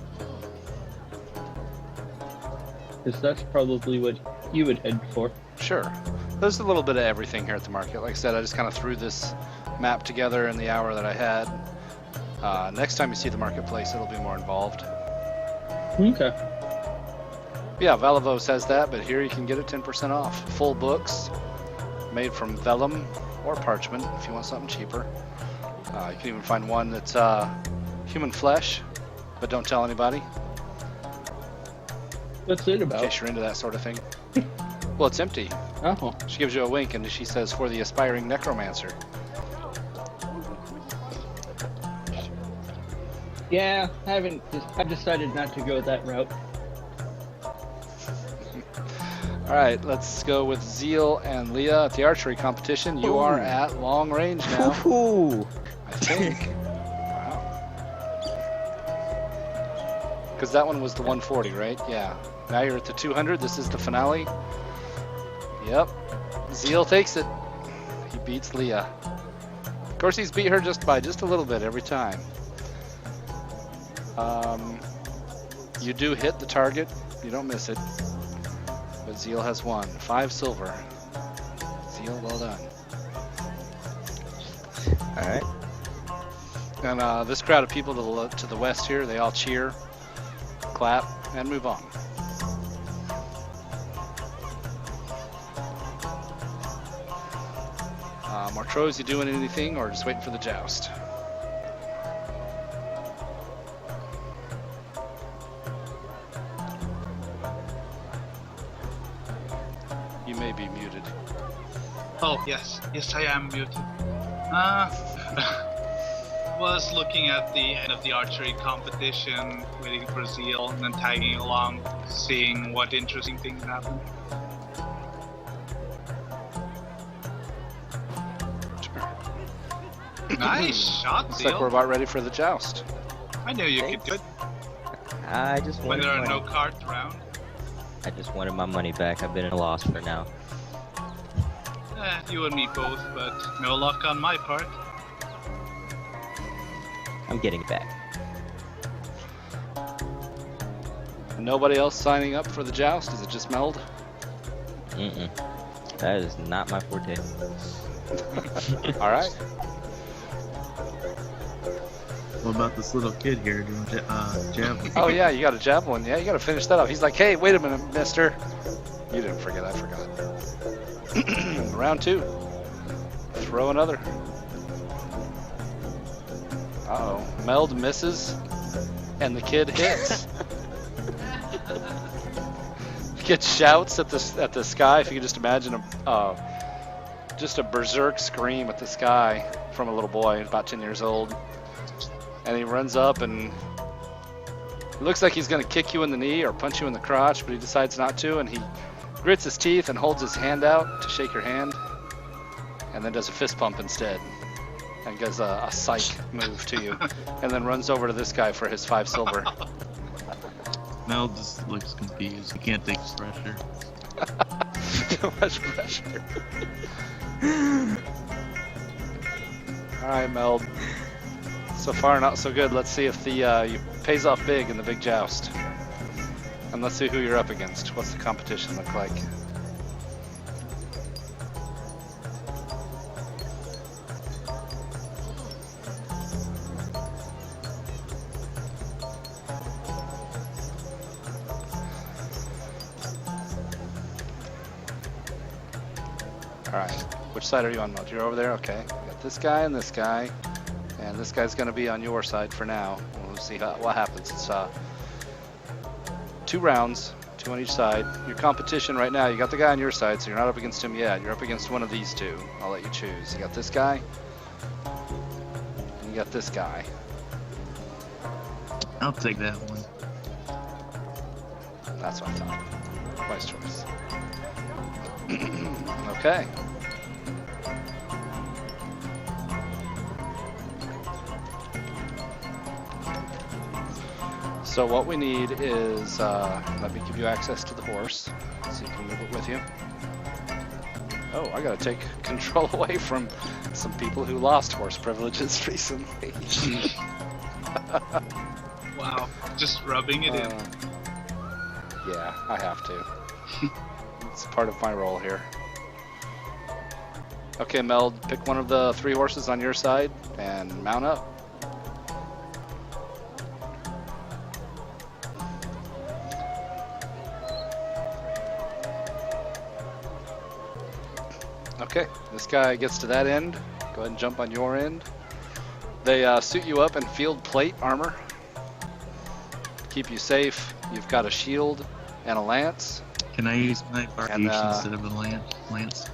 Because that's probably what you would head for. Sure. There's a little bit of everything here at the market. Like I said, I just kind of threw this map together in the hour that I had. Next time you see the marketplace, it'll be more involved. Okay. Yeah, Valivo says that, but here you can get it 10% off. Full books, made from vellum or parchment if you want something cheaper. You can even find one that's human flesh, but don't tell anybody What's it in about? case you're into that sort of thing. Well, it's empty. Oh. She gives you a wink and she says, for the aspiring necromancer. Yeah, I decided not to go that route. All right, let's go with Zeal and Leah at the archery competition. You are at long range now, Ooh. I think. Wow. Because that one was the 140, right? Yeah. Now you're at the 200. This is the finale. Yep. Zeal takes it. He beats Leah. Of course, he's beat her just by just a little bit every time. You do hit the target. You don't miss it. But Zeal has won. 5 silver. Zeal, well done. Alright. And this crowd of people to the west here, they all cheer, clap, and move on. Martrose, you doing anything or just waiting for the joust? You may be muted. Oh, yes. Yes, I am muted. Was looking at the end of the archery competition, waiting for Zeal, and then tagging along, seeing what interesting things happen. Nice shot, Looks Zeal. like we're about ready for the joust. I knew you could do it I just when wanted there are money. no cards around. I just wanted my money back. I've been in a loss for now. You and me both, but no luck on my part. I'm getting it back. Nobody else signing up for the joust? Is it just Meld? Mm-mm. That is not my forte. All right. What about this little kid here doing javelin? Oh yeah, you got a javelin. Yeah, you got to finish that up. He's like, hey, wait a minute, mister. You didn't forget, I forgot. Round 2. Throw another. Uh-oh. Meld misses, and the kid hits. The kid shouts at the sky. If you could just imagine just a berserk scream at the sky from a little boy, about 10 years old. And he runs up and it looks like he's going to kick you in the knee or punch you in the crotch, but he decides not to, and he grits his teeth and holds his hand out to shake your hand, and then does a fist pump instead, and does a psych move to you, and then runs over to this guy for his 5 silver. Mel just looks confused. He can't take the pressure. Too much pressure. Alright, Meld. So far, not so good. Let's see if you pays off big in the big joust. And let's see who you're up against. What's the competition look like? Alright, which side are you on, Meld? You're over there? Okay. Got this guy and this guy. And this guy's going to be on your side for now. We'll see what happens. It's 2 rounds, 2 on each side. Your competition right now, you got the guy on your side, so you're not up against him yet. You're up against one of these 2. I'll let you choose. You got this guy, and you got this guy. I'll take that one. That's what I thought. Wise choice. Okay. So what we need is, let me give you access to the horse, so you can move it with you. Oh, I gotta take control away from some people who lost horse privileges recently. Wow, just rubbing it in. Yeah, I have to. It's part of my role here. Okay, Meld, pick one of the 3 horses on your side and mount up. Okay, this guy gets to that end. Go ahead and jump on your end. They suit you up in field plate armor. Keep you safe. You've got a shield and a lance. Can I use my variation instead of a lance?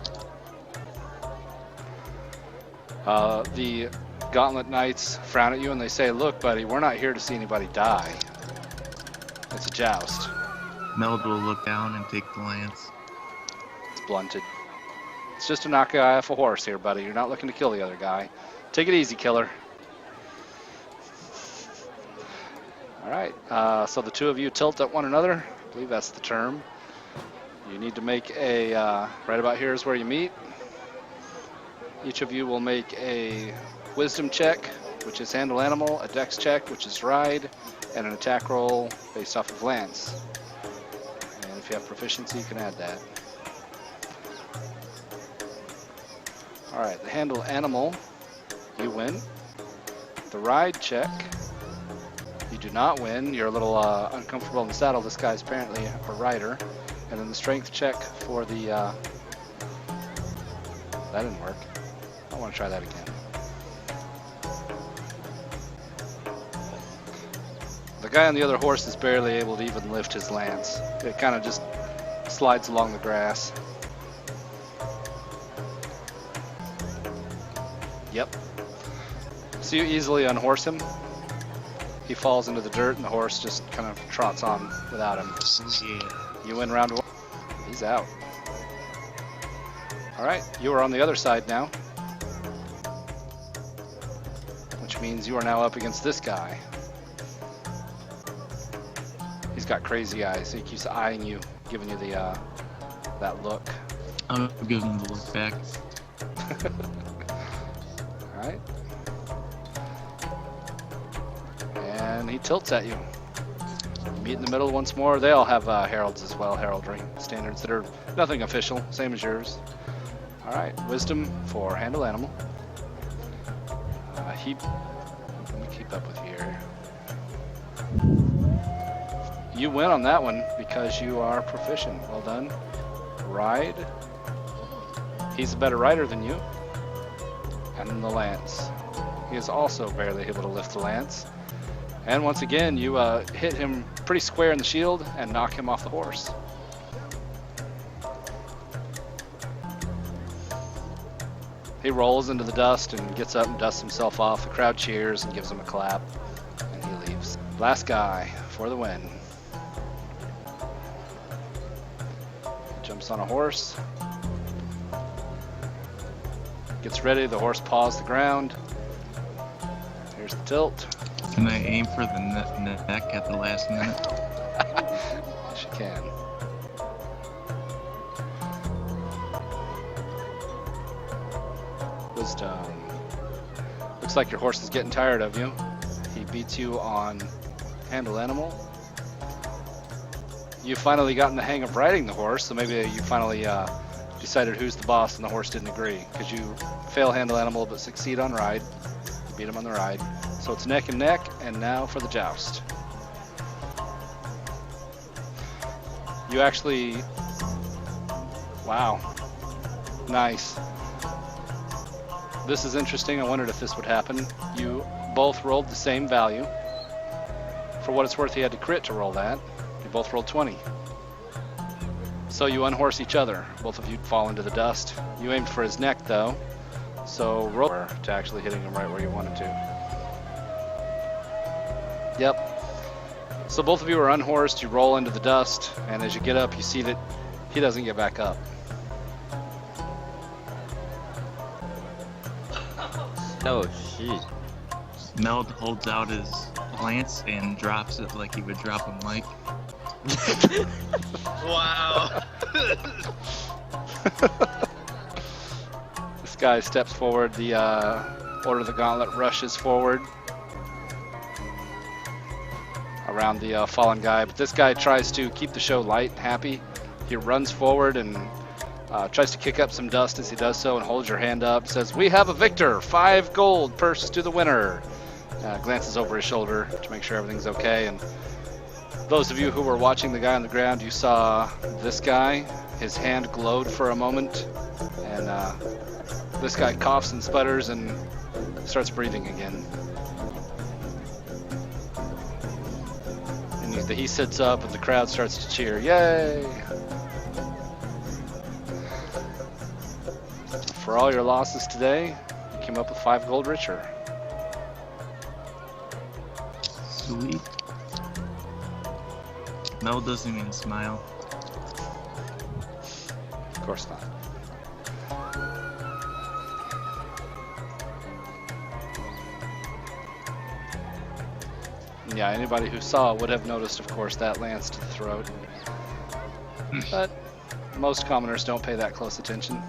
The Gauntlet Knights frown at you and they say, "Look, buddy, we're not here to see anybody die. It's a joust." Meld will look down and take the lance. It's blunted. It's just to knock a guy off a horse here, buddy. You're not looking to kill the other guy. Take it easy, killer. Alright, so the 2 of you tilt at one another. I believe that's the term. You need to make a, right about here is where you meet. Each of you will make a wisdom check, which is handle animal, a dex check, which is ride, and an attack roll based off of lance. And if you have proficiency, you can add that. Alright, the handle animal, you win. The ride check, you do not win. You're a little uncomfortable in the saddle. This guy's apparently a rider. And then the strength check for the... that didn't work. I want to try that again. The guy on the other horse is barely able to even lift his lance. It kind of just slides along the grass. Yep. So you easily unhorse him. He falls into the dirt and the horse just kind of trots on without him. Yeah. You win round 1. He's out. Alright, you are on the other side now. Which means you are now up against this guy. He's got crazy eyes, so he keeps eyeing you, giving you the that look. I'll give him the look back. Alright. And he tilts at you. Meet in the middle once more. They all have heralds as well, heraldry standards that are nothing official, same as yours. Alright, wisdom for handle animal. Let me keep up with you here. You win on that one because you are proficient. Well done. Ride. He's a better rider than you. And then the lance. He is also barely able to lift the lance. And once again, you hit him pretty square in the shield and knock him off the horse. He rolls into the dust and gets up and dusts himself off. The crowd cheers and gives him a clap, and he leaves. Last guy for the win. Jumps on a horse. Gets ready, the horse paws the ground. Here's the tilt. Can I aim for the neck at the last minute? Yes, you can. Wisdom. Looks like your horse is getting tired of you. He beats you on handle animal. You've finally gotten the hang of riding the horse, so maybe you finally decided who's the boss and the horse didn't agree. Because you fail handle animal but succeed on ride. You beat him on the ride. So it's neck and neck, and now for the joust. You actually... Wow. Nice. This is interesting. I wondered if this would happen. You both rolled the same value. For what it's worth, he had to crit to roll that. You both rolled 20. So you unhorse each other. Both of you fall into the dust. You aimed for his neck, though. So roll to actually hitting him right where you wanted to. Yep. So both of you are unhorsed, you roll into the dust, and as you get up, you see that he doesn't get back up. Oh, shit. Meld holds out his lance and drops it like he would drop a mic. Wow. This guy steps forward, the Order of the Gauntlet rushes forward around the fallen guy, but this guy tries to keep the show light and happy. He runs forward and Tries to kick up some dust as he does so and holds your hand up. Says, "We have a victor. 5 gold purse to the winner." Glances over his shoulder to make sure everything's okay. And those of you who were watching the guy on the ground, you saw this guy. His hand glowed for a moment. And this guy coughs and sputters and starts breathing again. And he sits up and the crowd starts to cheer. Yay! For all your losses today, you came up with 5 gold richer. Sweet. Mel doesn't even smile. Of course not. Yeah, anybody who saw would have noticed, of course, that lance to the throat. But most commoners don't pay that close attention.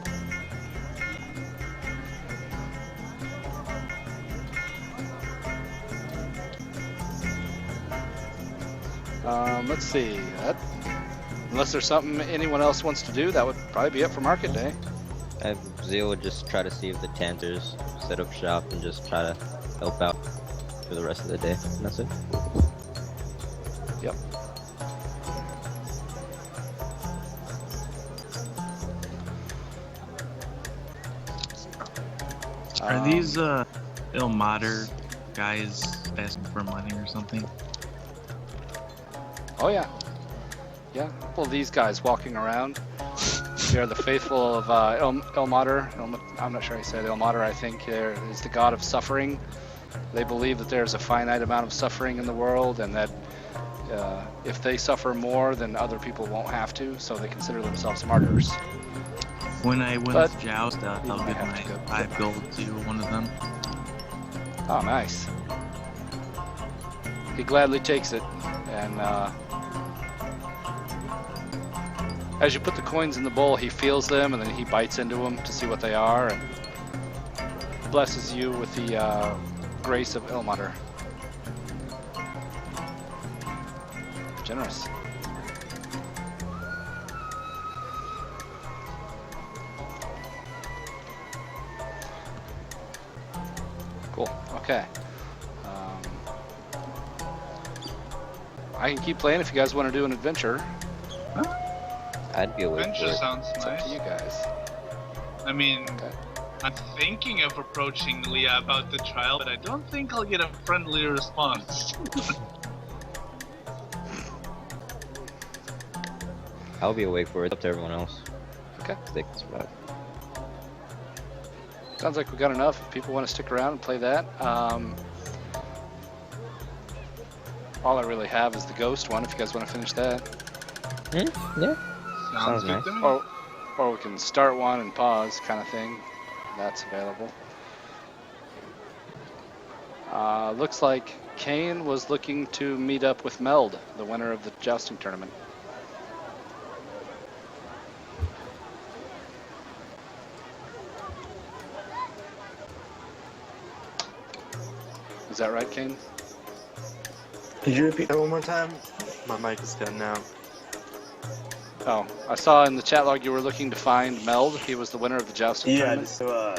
Let's see. Unless there's something anyone else wants to do, that would probably be it for Market Day. Zeal would just try to see if the Tanners set up shop and just try to help out for the rest of the day. And that's it. Yep. Are these Ilmater guys asking for money or something? Oh yeah. Yeah. Well, these guys walking around. They are the faithful of Ilmater. I'm not sure how you say it. Ilmater, I think, is the god of suffering. They believe that there's a finite amount of suffering in the world, and that if they suffer more, then other people won't have to. So they consider themselves martyrs. When I win But this joust, I'll give my 5 gold to one of them. Oh, nice. He gladly takes it, and as you put the coins in the bowl, he feels them, and then he bites into them to see what they are, and blesses you with the grace of Ilmater. Generous. Cool. Okay. I can keep playing if you guys want to do an adventure. I'd be awake for Adventure it. sounds It's up to nice. you guys. I mean, Okay. I'm thinking of approaching Leah about the trial, but I don't think I'll get a friendly response. I'll be awake for it. It's up to everyone else. Okay. If they can survive. Sounds like we got enough. If people want to stick around and play that. All I really have is the ghost one, if you guys want to finish that. Yeah. Sounds good nice. to me. Or we can start one and pause kind of thing. That's available. Looks like Kane was looking to meet up with Meld, the winner of the jousting tournament. Is that right, Kane? Could you repeat that one more time? My mic is cutting out. Oh, I saw in the chat log you were looking to find Meld. He was the winner of the jousting Yeah, tournament. just to, I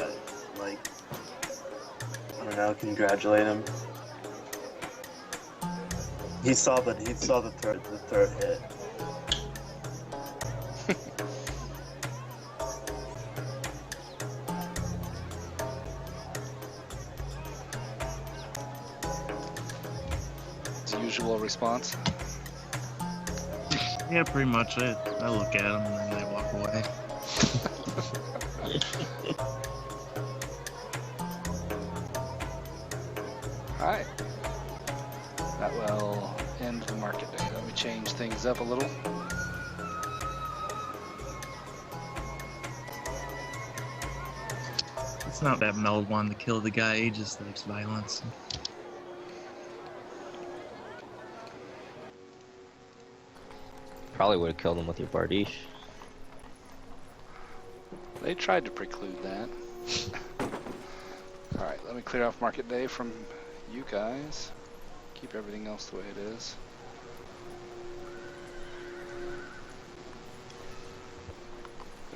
don't know, congratulate him. He saw the third hit. It's a usual response. Yeah, pretty much. I look at him and then I walk away. Alright. That will end the market day. Let me change things up a little. It's not that Mel wanted to kill the guy, he just likes violence. Probably would have killed him with your Bardiche. They tried to preclude that. Alright, let me clear off market day from you guys. Keep everything else the way it is.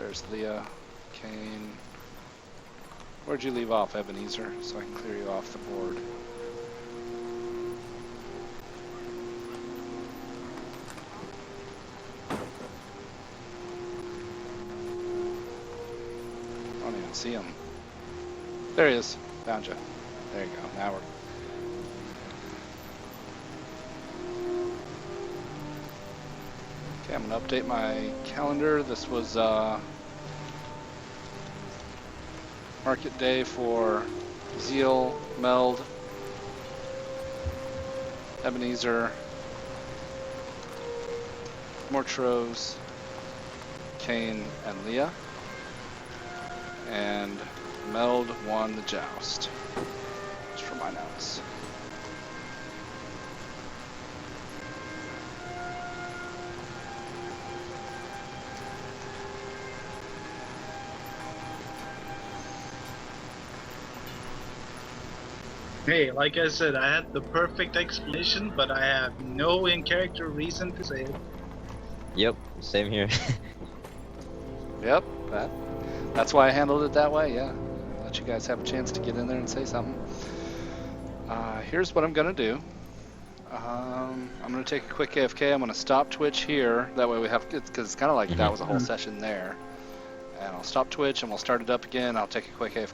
There's Leah, Kane. Where'd you leave off, Ebenezer, so I can clear you off the board? I don't even see him. There he is. Found you. There you go. Now we're... Okay, I'm gonna update my calendar. This was market day for Zeal, Meld, Ebenezer, Mortros, Kane, and Leah. And Meld won the joust. Just for my notes. Hey, like I said, I had the perfect explanation, but I have no in-character reason to say it. Yep, same here. Yep, that's why I handled it that way, yeah. Let you guys have a chance to get in there and say something. Here's what I'm gonna do. I'm gonna take a quick AFK. I'm gonna stop Twitch here. That way we have, because it's kind of like that was a whole session there. And I'll stop Twitch and we'll start it up again. I'll take a quick AFK.